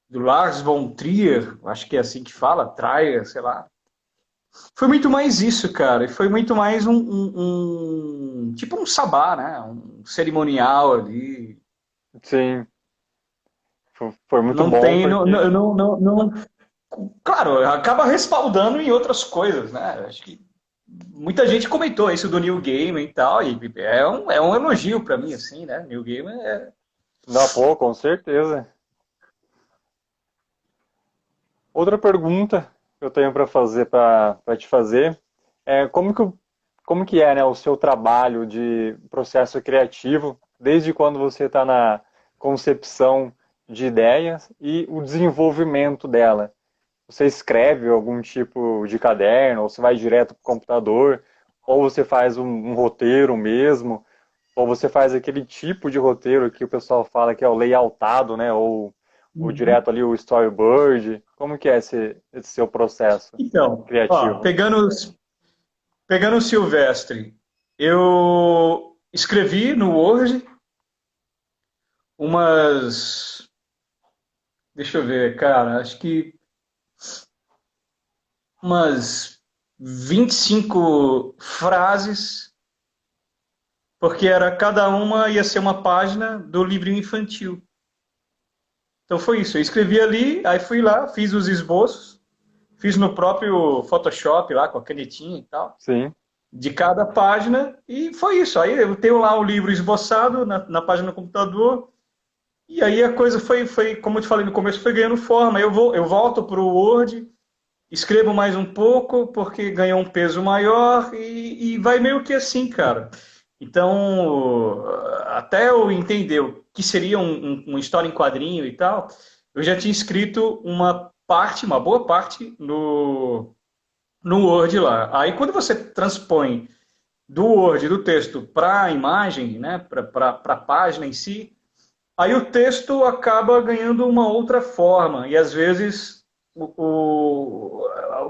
do Lars von Trier, acho que é assim que fala, Trier, sei lá. Foi muito mais isso, cara. E foi muito mais tipo um sabá, né? Um cerimonial ali. Sim, foi muito Não bom tem, porque. claro, acaba respaldando em outras coisas, né? Acho que muita gente comentou isso do New Game e tal, e é um elogio para mim, assim, né? New Game é. Não, pô, com certeza. Outra pergunta que eu tenho para fazer para te fazer é como que é, né, o seu trabalho de processo criativo, desde quando você está na concepção de ideias e o desenvolvimento dela. Você escreve algum tipo de caderno, ou você vai direto para o computador, ou você faz um roteiro mesmo, ou você faz aquele tipo de roteiro que o pessoal fala que é o layoutado, né? Ou direto ali o storyboard. Como que é esse seu processo Então, ó, criativo? pegando o Silvestre, eu escrevi no Word umas. Deixa eu ver, cara, acho que umas 25 frases, porque era cada uma ia ser uma página do livrinho infantil. Então foi isso, eu escrevi ali, aí fui lá, fiz os esboços, fiz no próprio Photoshop lá com a canetinha e tal, Sim, de cada página, e foi isso. Aí eu tenho lá o livro esboçado na página do computador, e aí a coisa como eu te falei no começo, foi ganhando forma. Eu volto para o Word, escrevo mais um pouco, porque ganhou um peso maior, e vai meio que assim, cara. Então, até eu entender o que seria uma história em quadrinho e tal, eu já tinha escrito uma boa parte no Word lá. Aí, quando você transpõe do Word, do texto, para a imagem, né, para a página em si, aí o texto acaba ganhando uma outra forma, e às vezes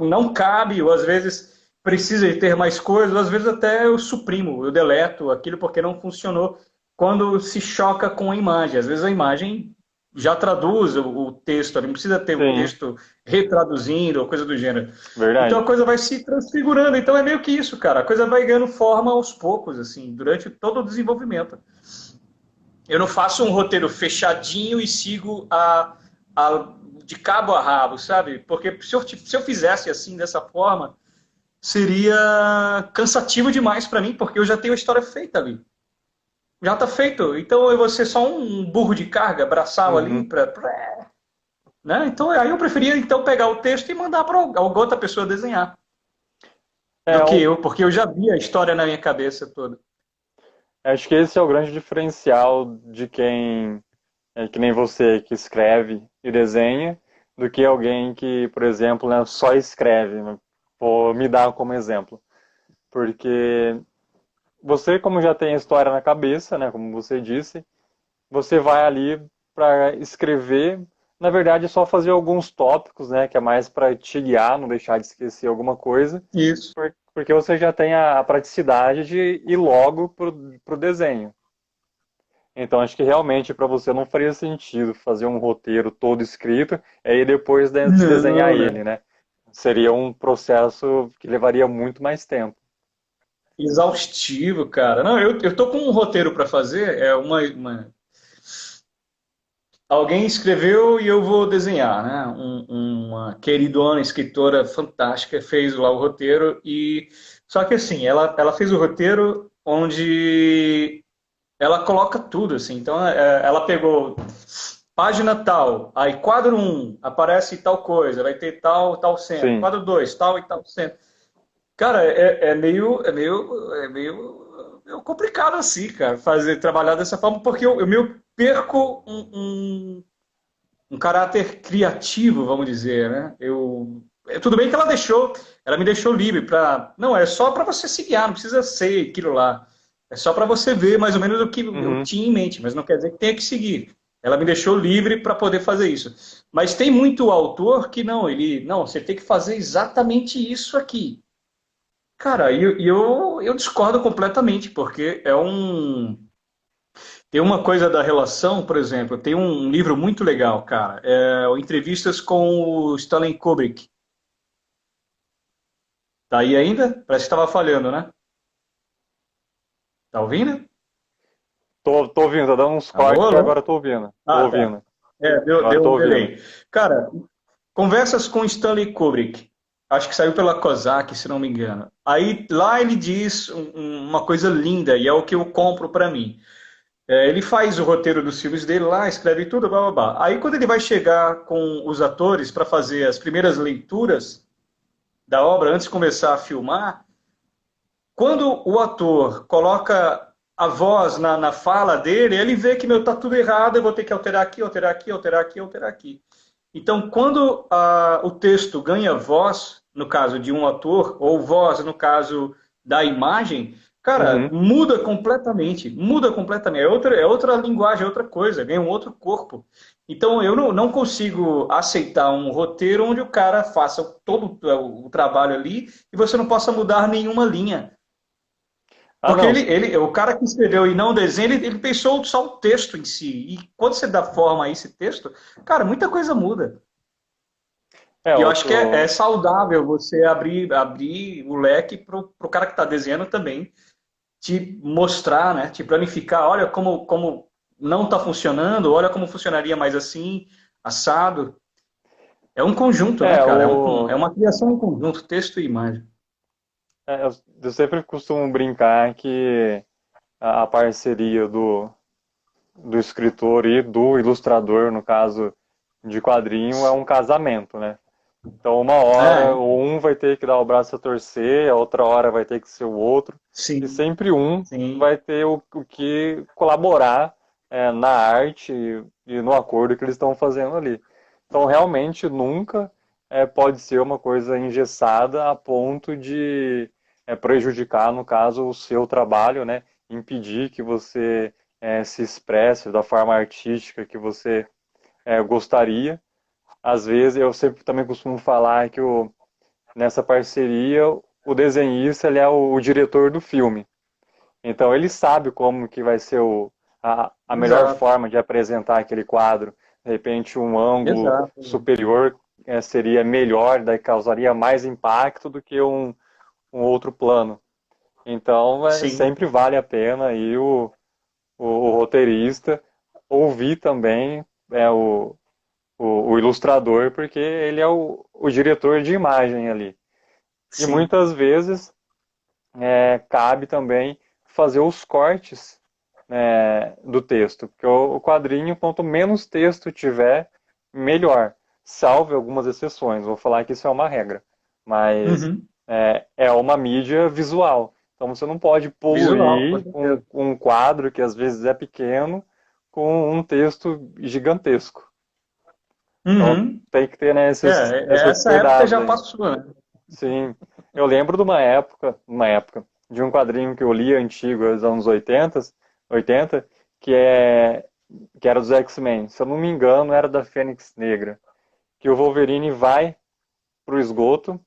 não cabe, ou às vezes precisa de ter mais coisas, ou às vezes até eu suprimo, eu deleto aquilo porque não funcionou quando se choca com a imagem. Às vezes a imagem já traduz o texto, não precisa ter o sim, texto retraduzindo ou coisa do gênero. Então a verdade. coisa vai se transfigurando. Então é meio que isso, cara. A coisa vai ganhando forma aos poucos, assim, durante todo o desenvolvimento. Eu não faço um roteiro fechadinho e sigo de cabo a rabo, sabe? Porque se eu fizesse assim, dessa forma, seria cansativo demais para mim, porque eu já tenho a história feita ali. Já tá feito. Então eu vou ser só um burro de carga, braçal ali, Uhum. né? Então aí eu preferia então pegar o texto e mandar para alguma outra pessoa desenhar, É, do que eu, porque eu já vi a história na minha cabeça toda. acho que esse é o grande diferencial de quem é que nem você que escreve e desenha, do que alguém que, por exemplo, né, só escreve, né? Vou me dar como exemplo. Porque você, como já tem a história na cabeça, né, como você disse, você vai ali para escrever, na verdade, é só fazer alguns tópicos, né, que é mais para te guiar, não deixar de esquecer alguma coisa, Isso. porque você já tem a praticidade de ir logo pro desenho. Então acho que realmente para você não faria sentido fazer um roteiro todo escrito e aí depois desenhar Não, ele, né? né? Seria um processo que levaria muito mais tempo. Exaustivo, cara. Não, eu tô com um roteiro para fazer, alguém escreveu e eu vou desenhar, né? Uma queridona escritora fantástica fez lá o roteiro e só que assim, ela fez o roteiro onde ela coloca tudo assim. Então, ela pegou página tal, aí quadro um aparece tal coisa, vai ter tal cena. Sim. Quadro 2 tal e tal cena. Cara, meio complicado assim, cara, trabalhar dessa forma, porque eu meio perco um caráter criativo, vamos dizer, né? Tudo bem que ela me deixou livre para, não, é só para você se guiar, não precisa ser aquilo lá. É só para você ver mais ou menos o que eu Uhum. tinha em mente, mas não quer dizer que tenha que seguir. Ela me deixou livre para poder fazer isso. Mas tem muito autor que não, não, você tem que fazer exatamente isso aqui. Cara, eu discordo completamente, porque tem uma coisa da relação, por exemplo, tem um livro muito legal, cara, o Entrevistas com o Stanley Kubrick. Tá aí ainda? Parece que estava falhando, né? Tá ouvindo? Tô ouvindo, tá dando uns Alô, cortes, mas alô? agora tô ouvindo. Tô Ah, tá. ouvindo. Agora Deu tô um ouvindo. delay. Cara, Conversas com Stanley Kubrick. Acho que saiu pela Kozak, se não me engano. Aí lá ele diz uma coisa linda, e é o que eu compro para mim. Ele faz o roteiro dos filmes dele lá, escreve tudo, blá blá blá. Aí quando ele vai chegar com os atores para fazer as primeiras leituras da obra antes de começar a filmar, quando o ator coloca a voz na fala dele, ele vê que meu tá tudo errado, eu vou ter que alterar aqui, alterar aqui, alterar aqui, alterar aqui. Então, quando o texto ganha voz, no caso de um ator, ou voz no caso da imagem, cara, Uhum. muda completamente. É outra linguagem, é outra coisa, ganha um outro corpo. Então, eu não consigo aceitar um roteiro onde o cara faça todo o trabalho ali e você não possa mudar nenhuma linha. Ah, Porque não. o cara que escreveu e não desenha, ele pensou só o texto em si. E quando você dá forma a esse texto, cara, muita coisa muda. É E eu acho que é outro. saudável você abrir o leque para o cara que está desenhando também te mostrar, né? Te planificar. Olha como não está funcionando, olha como funcionaria mais assim, assado. É um conjunto, né, É, cara? É o. uma criação em conjunto, texto e imagem. Eu sempre costumo brincar que a parceria do escritor e do ilustrador, no caso de quadrinho, é um casamento, né? Então, uma hora, É, um vai ter que dar o braço a torcer, a outra hora vai ter que ser o outro, e sim, sempre um sim. vai ter o que colaborar na arte e no acordo que eles estão fazendo ali. Então, realmente, nunca pode ser uma coisa engessada a ponto de prejudicar, no caso, o seu trabalho, né? Impedir que você se expresse da forma artística que você gostaria. Às vezes, eu sempre também costumo falar que nessa parceria, o desenhista ele é o diretor do filme. Então, ele sabe como que vai ser a melhor Exato, forma de apresentar aquele quadro. De repente, um ângulo exato. superior seria melhor, daí causaria mais impacto do que outro plano. Então, Sim, sempre vale a pena aí o roteirista ouvir também o o ilustrador, porque ele é o diretor de imagem ali. E Sim. muitas vezes cabe também fazer os cortes, do texto, porque o quadrinho, quanto menos texto tiver, melhor, salvo algumas exceções. Vou falar que isso é uma regra, mas Uhum. é uma mídia visual. Então você não pode Visual, com poluir certeza. um quadro que às vezes é pequeno com um texto gigantesco. Então Uhum. tem que ter, né, esses Essa época cuidados já aí. passou, né? Sim, eu lembro de uma época, de um quadrinho que eu li antigo, dos anos 80, que que era dos X-Men. Se eu não me engano, era da Fênix Negra, que o Wolverine vai pro esgoto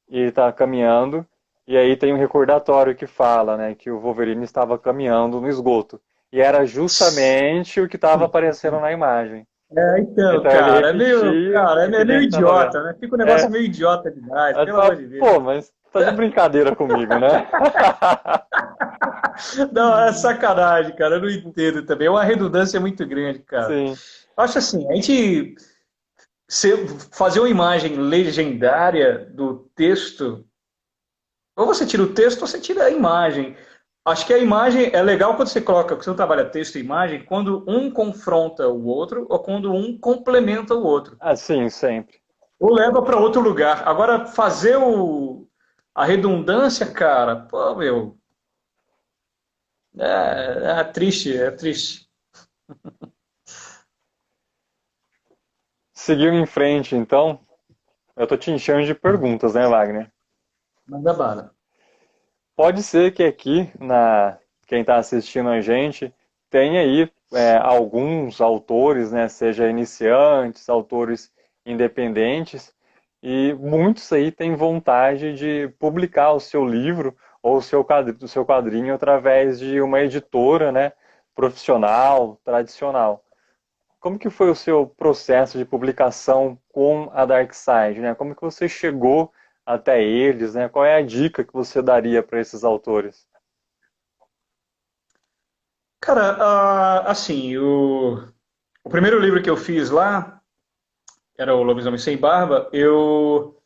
e está caminhando, e aí tem um recordatório que fala, né, que o Wolverine estava caminhando no esgoto. E era justamente o que estava aparecendo na imagem. Então, Então ele cara, repetia o que é meio tinha que estar na novela. idiota, né? Fica um negócio É, meio idiota demais, aí tu pelo amor fala, de Deus. pô, mas tá de brincadeira comigo, né? Não, é sacanagem, cara, eu não entendo também. É uma redundância muito grande, cara. Sim. Eu acho assim, a gente fazer uma imagem legendária do texto, ou você tira o texto ou você tira a imagem. Acho que a imagem é legal quando você coloca, quando você trabalha texto e imagem, quando um confronta o outro ou quando um complementa o outro. Ah, sim, sempre. Ou leva para outro lugar. Agora, fazer a redundância, cara, pô, meu, é triste, é triste. Seguiu em frente, então. Eu tô te enchendo de perguntas, né, Wagner? Manda bala. Pode ser que aqui, quem está assistindo a gente, tenha aí alguns autores, né, seja iniciantes, autores independentes, e muitos aí têm vontade de publicar o seu livro ou o seu quadrinho através de uma editora, né, profissional, tradicional. Como que foi o seu processo de publicação com a Darkside, né? Como que você chegou até eles, né? Qual é a dica que você daria para esses autores? Cara, assim, o primeiro livro que eu fiz lá, era o Lobisomem Sem Barba, eu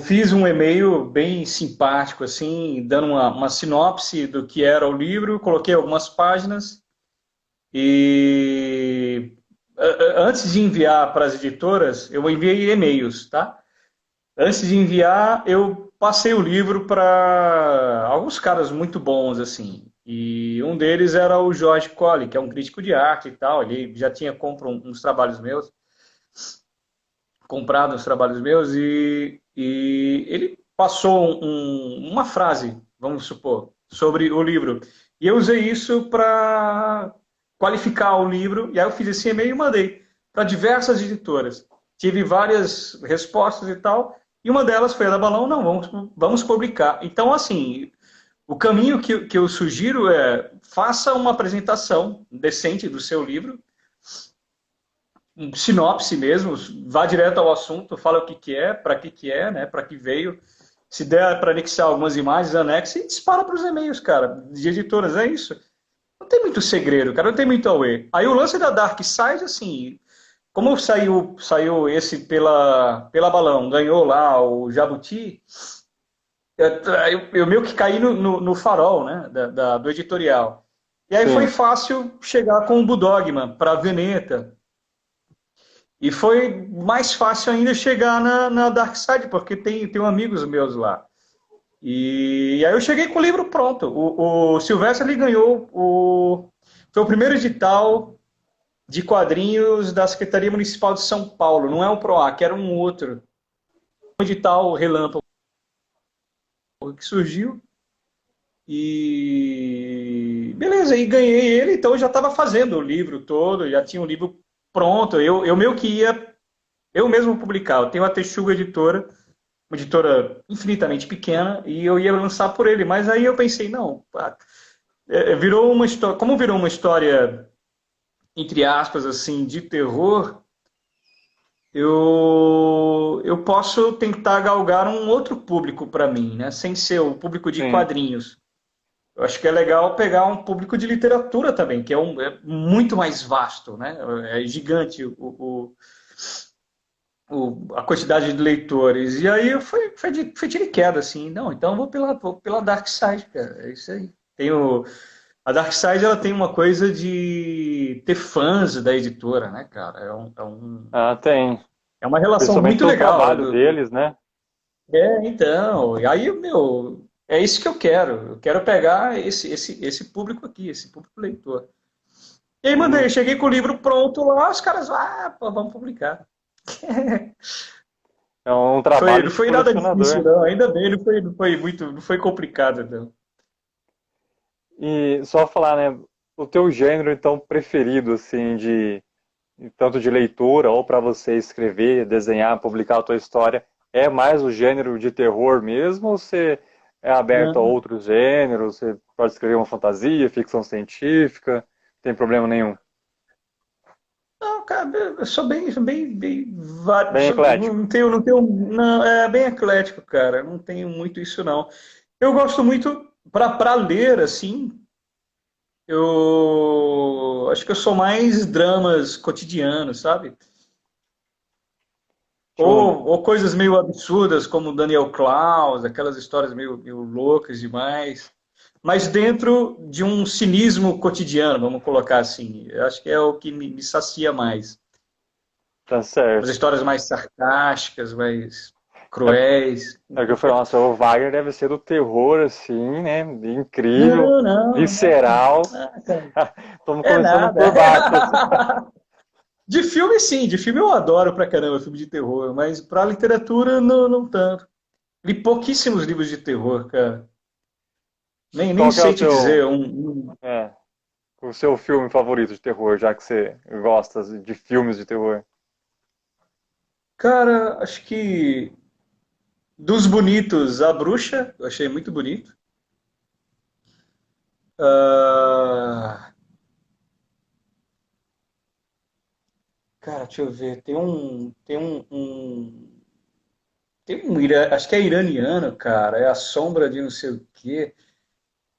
fiz um e-mail bem simpático, assim, dando uma sinopse do que era o livro, coloquei algumas páginas e antes de enviar para as editoras, eu enviei e-mails, tá? Antes de enviar, eu passei o livro para alguns caras muito bons, assim. E um deles era o George Colley, que é um crítico de arte e tal. Ele já tinha uns trabalhos meus, comprado uns trabalhos meus, e ele passou uma frase, vamos supor, sobre o livro. E eu usei isso para qualificar o livro, e aí eu fiz esse e-mail e mandei para diversas editoras. Tive várias respostas e tal, e uma delas foi a da Balão, não, vamos publicar. Então, assim, o caminho que eu sugiro é faça uma apresentação decente do seu livro, um sinopse mesmo, vá direto ao assunto, fala o que, que é, para que é, né, para que veio. Se der para anexar algumas imagens, anexa e dispara para os e-mails, cara, de editoras, é isso. Não tem muito segredo, cara, não tem muito away. Aí o lance da Dark Side, assim, como saiu esse pela Balão, ganhou lá o Jabuti, eu meio que caí no farol, né, do editorial. E aí foi Sim, fácil chegar com o Budogman para a Veneta. E foi mais fácil ainda chegar na Dark Side, porque tem amigos meus lá. E aí eu cheguei com o livro pronto. O Silvestre ele ganhou foi o primeiro edital de quadrinhos da Secretaria Municipal de São Paulo. Não é um PROAC, era um outro. Um edital relâmpago que surgiu. E beleza, aí ganhei ele, então eu já estava fazendo o livro todo, já tinha um livro pronto. Eu meio que ia eu mesmo publicar. Eu tenho a Texuga Editora, uma editora infinitamente pequena, e eu ia lançar por ele. Mas aí eu pensei, não, virou uma história. Como virou uma história, entre aspas, assim, de terror, eu posso tentar galgar um outro público para mim, né? Sem ser o público de sim. quadrinhos. eu acho que é legal pegar um público de literatura também, que é muito mais vasto, né? É gigante a quantidade de leitores. E aí foi tiro e queda, assim. Não, então eu vou pela Dark Side, cara. É isso aí. A Dark Side ela tem uma coisa de ter fãs da editora, né, cara? Ah, tem. É uma relação Principalmente muito pelo legal. trabalho deles, né? Então, e aí, meu, é isso que eu quero. Eu quero pegar esse público aqui, esse público leitor. E aí Hum, cheguei com o livro pronto lá, os caras, pô, vamos publicar. é um Foi, trabalho não de foi nada difícil, colecionador. não. Ainda bem, não foi complicado, não. E só falar, né? O teu gênero, então, preferido, assim, tanto de leitura ou para você escrever, desenhar, publicar a tua história, é mais o gênero de terror mesmo ou você é aberto a Não, outros gêneros? Você pode escrever uma fantasia, ficção científica, não tem problema nenhum. não, cara, eu sou Bem eclético. não, é bem eclético, cara. Não tenho muito isso, não. Eu gosto muito, para ler, assim, eu acho que eu sou mais dramas cotidianos, sabe? Tipo, Ou coisas meio absurdas, como Daniel Klaus, aquelas histórias meio loucas demais. Mas dentro de um cinismo cotidiano, vamos colocar assim. Eu acho que é o que me sacia mais. tá As certo. histórias mais sarcásticas, mais É, cruéis. é o que eu falei, nossa, o Wagner deve ser do terror, assim, né? Incrível, Não, não, não. visceral. Ah, cara, Estamos é começando nada. por baixo, assim. De filme, sim. De filme eu adoro pra caramba filme de terror. Mas pra literatura, não, não tanto. Li pouquíssimos livros de terror, cara. Nem Qual que é sei te dizer. é, o seu filme favorito de terror, já que você gosta de filmes de terror? Cara, acho que dos bonitos, A Bruxa, eu achei muito bonito. Ah, cara, deixa eu ver. Acho que é iraniano, cara. É A Sombra de não sei o quê.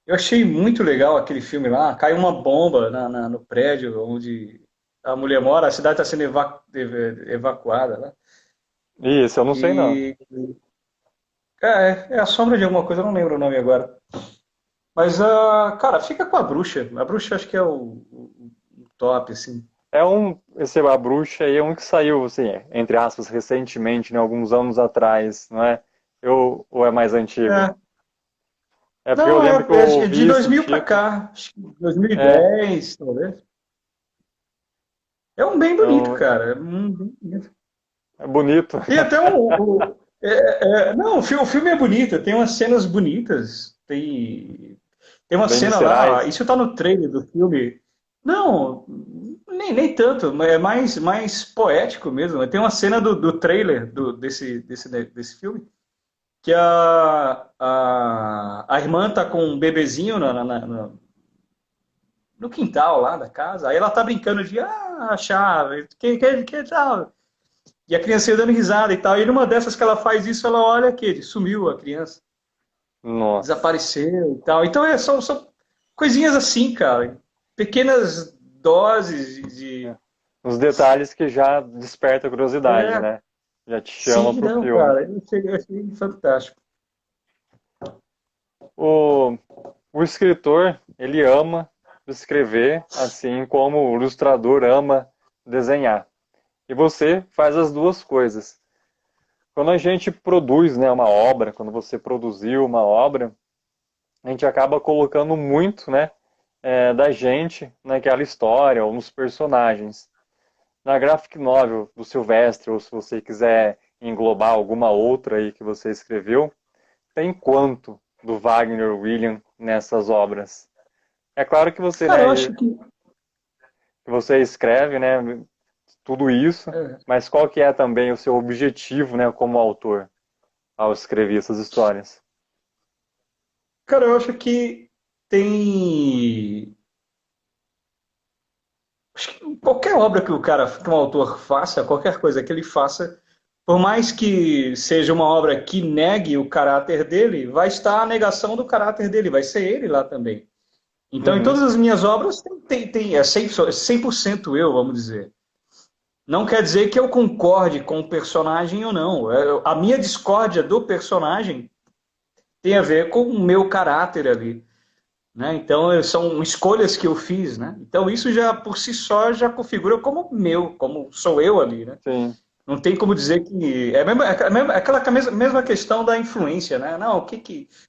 Eu achei muito legal aquele filme lá. Cai uma bomba no prédio onde a mulher mora. A cidade está sendo evacuada, né? Isso, eu não sei não. E é A Sombra de alguma coisa. Eu não lembro o nome agora. Mas, cara, fica com A Bruxa. A Bruxa acho que é o top, assim. Esse A Bruxa aí é um que saiu, assim, entre aspas, recentemente, né, alguns anos atrás, não é? Ou é mais antigo? É. É porque eu Não, lembro que eu é de ouvi esse 2000 para título. cá. Acho que É, 2010, talvez. É um bem bonito, então, cara. Bem bonito. é bonito. E até não, o filme é bonito. Tem umas cenas bonitas. Tem uma Bem cena lá. viscerais. Isso tá no trailer do filme. Não, nem tanto. Mas é mais poético mesmo. Tem uma cena do trailer desse filme que a irmã tá com um bebezinho no quintal lá da casa. Aí ela tá brincando de, a chave, que tal? E a criança dando risada e tal. E numa dessas que ela faz isso, ela olha que sumiu a criança, Nossa. desapareceu e tal. Então são coisinhas assim, cara. Pequenas doses É. Os detalhes que já desperta a curiosidade, é, né? Já te chama sim, pro não, filme. cara. Eu achei fantástico. O, o escritor, ele ama escrever, assim como o ilustrador ama desenhar. E você faz as duas coisas. Quando a gente produz, né, uma obra, quando você produziu uma obra, a gente acaba colocando muito, né, da gente naquela história ou nos personagens. Na graphic novel do Silvestre, ou se você quiser englobar alguma outra aí que você escreveu, tem quanto do Wagner William nessas obras? É claro que você, Cara, eu né, acho que. que você escreve, né, tudo isso, é, mas qual que é também o seu objetivo, né, como autor ao escrever essas histórias? cara, eu acho que tem. Acho que qualquer obra que um autor faça, qualquer coisa que ele faça, por mais que seja uma obra que negue o caráter dele, vai estar a negação do caráter dele, vai ser ele lá também. Então, em Uhum. todas as minhas obras, é 100% eu, vamos dizer. Não quer dizer que eu concorde com o personagem ou não. A minha discórdia do personagem tem a ver com o meu caráter ali. Né? Então, são escolhas que eu fiz. Né? Então, isso já, por si só, já configura como meu, como sou eu ali. Né? Sim, Não tem como dizer que. É aquela mesma questão da influência. Né? Não,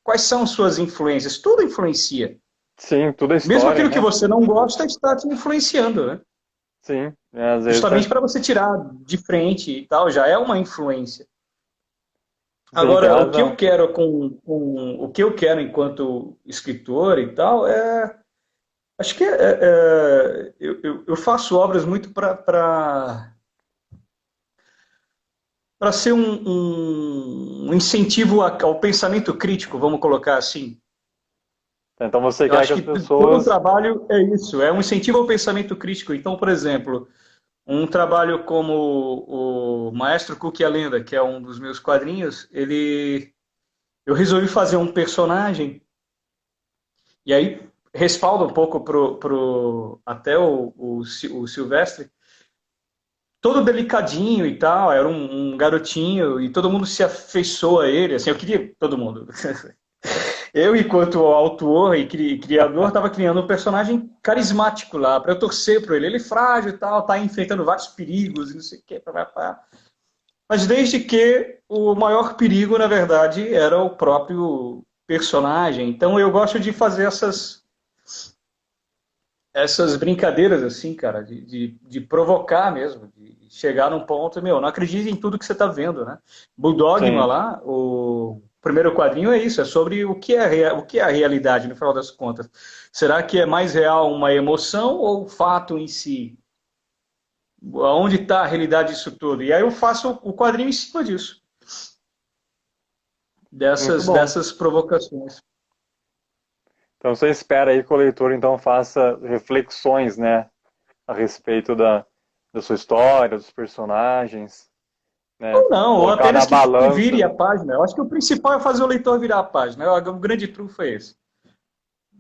quais são suas influências? Tudo influencia. sim, tudo é Mesmo história, aquilo que né? você não gosta está te influenciando. Né? Sim, às vezes Justamente para você tirar de frente e tal, já é uma influência. sim, tem Agora, o que eu razão. quero o que eu quero enquanto escritor e tal acho que eu faço obras muito para ser um incentivo ao pensamento crítico, vamos colocar assim. Então você Eu quer que acho as que todo o pessoas. trabalho é isso, é um incentivo ao pensamento crítico. Então, por exemplo, um trabalho como o Maestro Cook e a Lenda, que é um dos meus quadrinhos, eu resolvi fazer um personagem e aí respalda um pouco até o Silvestre, todo delicadinho e tal, era um garotinho e todo mundo se afeiçoa a ele, assim, eu queria todo mundo. Eu, enquanto autor e criador, estava criando um personagem carismático lá, para eu torcer por ele. Ele é frágil e tal, tá enfrentando vários perigos e não sei o quê. Pá, pá, pá. Mas desde que o maior perigo, na verdade, era o próprio personagem. Então eu gosto de fazer essas brincadeiras assim, cara, de provocar mesmo, de chegar num ponto, meu, não acredite em tudo que você está vendo, né? Bulldogma Sim, lá, o primeiro quadrinho é isso, é sobre o que é a realidade, no final das contas. Será que é mais real uma emoção ou o fato em si? Onde está a realidade disso tudo? E aí eu faço o quadrinho em cima disso, muito dessas, bom. dessas provocações. Então você espera aí que o leitor então faça reflexões, né, a respeito da sua história, dos personagens, né, Ou não, ou colocar na apenas que vire balança. a página. Eu acho que o principal é fazer o leitor virar a página. O grande trunfo é esse.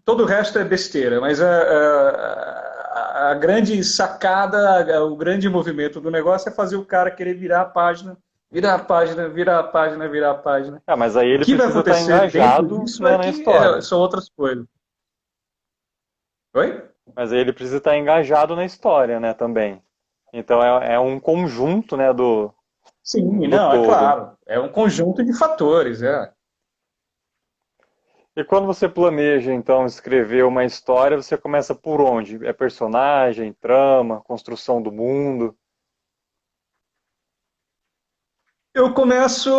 Todo o resto é besteira, mas a grande sacada, o grande movimento do negócio é fazer o cara querer virar a página, virar a página, virar a página, virar a página. Ah, mas aí O ele que vai precisa estar acontecer dentro engajado, disso né, é na que história. são outras coisas. Oi? Mas aí ele precisa estar engajado na história, né, também. Então é um conjunto, né, Sim, do não, é todo. claro. É um conjunto de fatores. É. E quando você planeja, então, escrever uma história, você começa por onde? É personagem, trama, construção do mundo? Eu começo.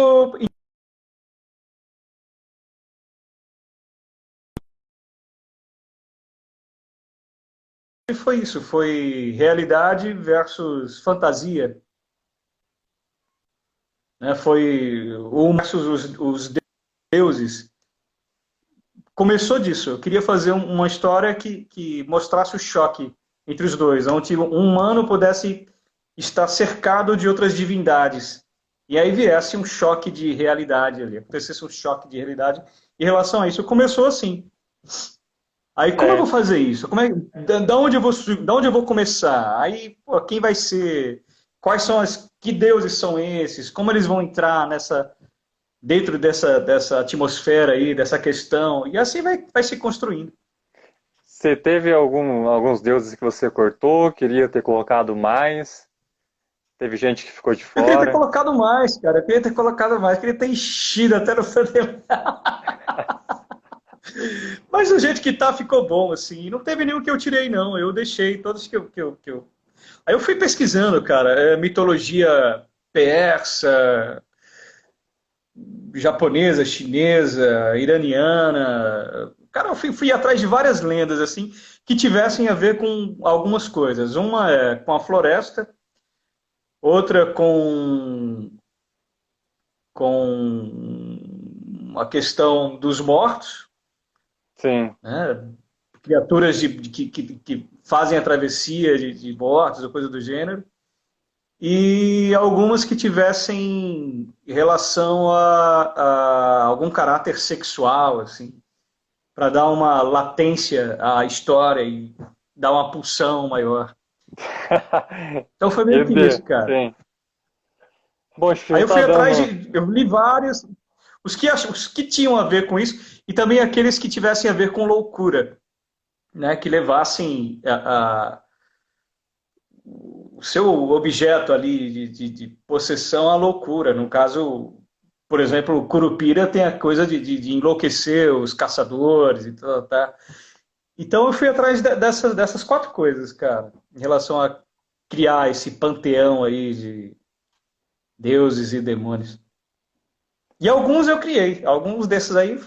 E foi isso, foi realidade versus fantasia. Né? Foi um versus os deuses. Começou disso. Eu queria fazer uma história que mostrasse o choque entre os dois, onde um humano pudesse estar cercado de outras divindades. E aí viesse um choque de realidade ali, acontecesse um choque de realidade em relação a isso. Começou assim. Aí como eu vou Certo. fazer isso? Da onde eu vou começar? Aí, pô, quem vai ser? Que deuses são esses? Como eles vão entrar dentro dessa atmosfera aí, dessa questão? E assim vai se construindo. Você teve alguns deuses que você cortou, queria ter colocado mais? Teve gente que ficou de Eu queria ter fora? colocado mais, cara. Eu queria ter colocado mais. Eu queria ter enchido até no poder. Mas o jeito que tá ficou bom, assim. Não teve nenhum que eu tirei, não. Eu deixei todos que eu. Aí eu fui pesquisando, cara. Mitologia persa, japonesa, chinesa, iraniana. Cara, eu fui atrás de várias lendas, assim, que tivessem a ver com algumas coisas. Uma é com a floresta, outra com a questão dos mortos, Sim. né? Criaturas que fazem a travessia de mortos ou coisa do gênero. e algumas que tivessem relação a algum caráter sexual, assim, para dar uma latência à história e dar uma pulsão maior. Então foi meio que isso, cara. Sim. Bom, Aí Chico, eu tá fui atrás dando. de, eu li vários, os que tinham a ver com isso e também aqueles que tivessem a ver com loucura, né, que levassem o seu objeto ali de possessão à loucura. No caso, por exemplo, o Curupira tem a coisa de enlouquecer os caçadores e tal, tá? Então eu fui atrás dessas quatro coisas, cara, em relação a criar esse panteão aí de deuses e demônios. E alguns eu criei, alguns desses aí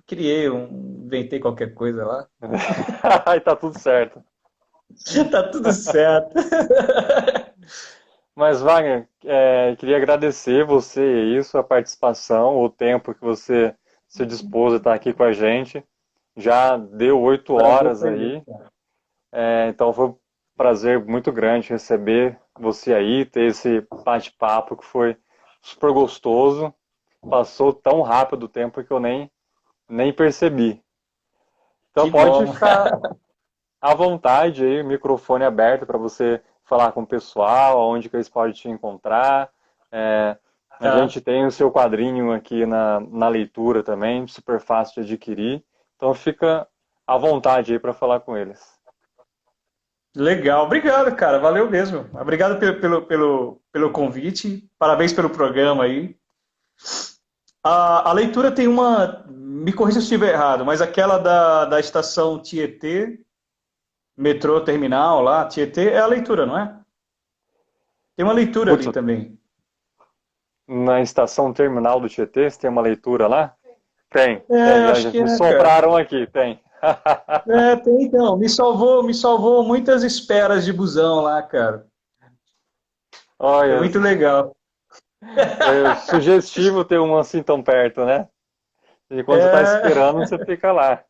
criei, inventei qualquer coisa lá. Aí tá tudo certo. Tá tudo certo. Mas, Wagner, queria agradecer você aí, sua participação, o tempo que você se dispôs a estar aqui com a gente. Já deu 8 horas Prazer foi meu, aí, cara. então foi um prazer muito grande receber você aí, ter esse bate-papo que foi super gostoso. Passou tão rápido o tempo que eu nem percebi. Então Que pode bom. ficar à vontade aí, microfone aberto para você falar com o pessoal, onde que eles podem te encontrar. É, a Tá. gente tem o seu quadrinho aqui na leitura também, super fácil de adquirir. Então fica à vontade aí para falar com eles. Legal. Obrigado, cara. Valeu mesmo. Obrigado pelo convite. Parabéns pelo programa aí. A leitura tem uma. Me corrija se estiver errado, mas aquela da estação Tietê, metrô terminal lá, Tietê, é a leitura, não é? Tem uma leitura Putz, ali também. na estação terminal do Tietê, você tem uma leitura lá? Tem, É, já, acho já que me é, cara. sopraram aqui, tem. É, tem então. Me salvou muitas esperas de busão lá, cara. Foi Olha, muito legal. é sugestivo ter um assim tão perto, né? E quando você está É, esperando, você fica lá.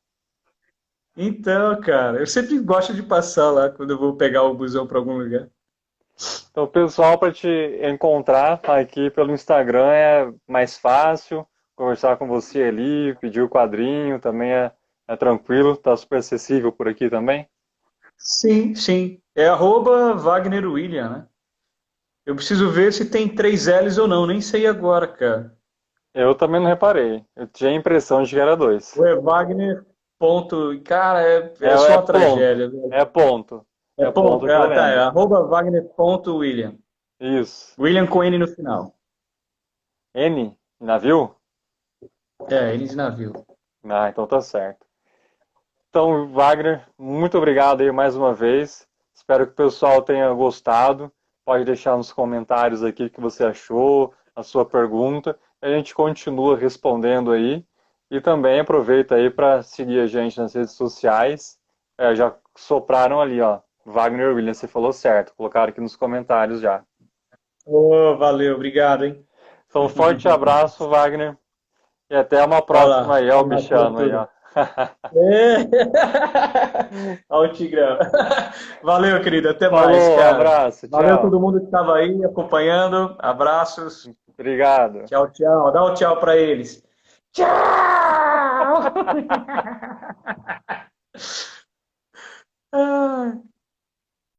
então, cara, eu sempre gosto de passar lá quando eu vou pegar o busão para algum lugar. Então, pessoal, para te encontrar aqui pelo Instagram é mais fácil, conversar com você ali, pedir o quadrinho também é tranquilo, tá super acessível por aqui também. Sim, sim. É arroba Wagner William, né? Eu preciso ver se tem três L's ou não, nem sei agora, cara. Eu também não reparei, eu tinha a impressão de que era dois. Ou é Wagner ponto. Cara, É, é só é uma ponto, tragédia, velho. é ponto, É é ponto. ponto que eu Tá, é lembro. arroba Wagner ponto William. Isso. William com N no final. N, navio? É, N de navio. Ah, então tá certo. Então, Wagner, muito obrigado aí mais uma vez. Espero que o pessoal tenha gostado. Pode deixar nos comentários aqui o que você achou, a sua pergunta. A gente continua respondendo aí. E também aproveita aí para seguir a gente nas redes sociais. Já sopraram ali, ó. Wagner Williams, você falou certo. Colocaram aqui nos comentários já. Ô, valeu, obrigado, hein? Então, um forte abraço, Wagner. E até uma Vai próxima lá, aí, ó, o vai na bichano aí, criatura. ó. É. Olha o Tigrão. Valeu, querido. Até mais, Falou, cara. abraço, Valeu a tchau. todo mundo que estava aí acompanhando. Abraços. Obrigado. Tchau, tchau. Dá um tchau para eles. Tchau! Ai.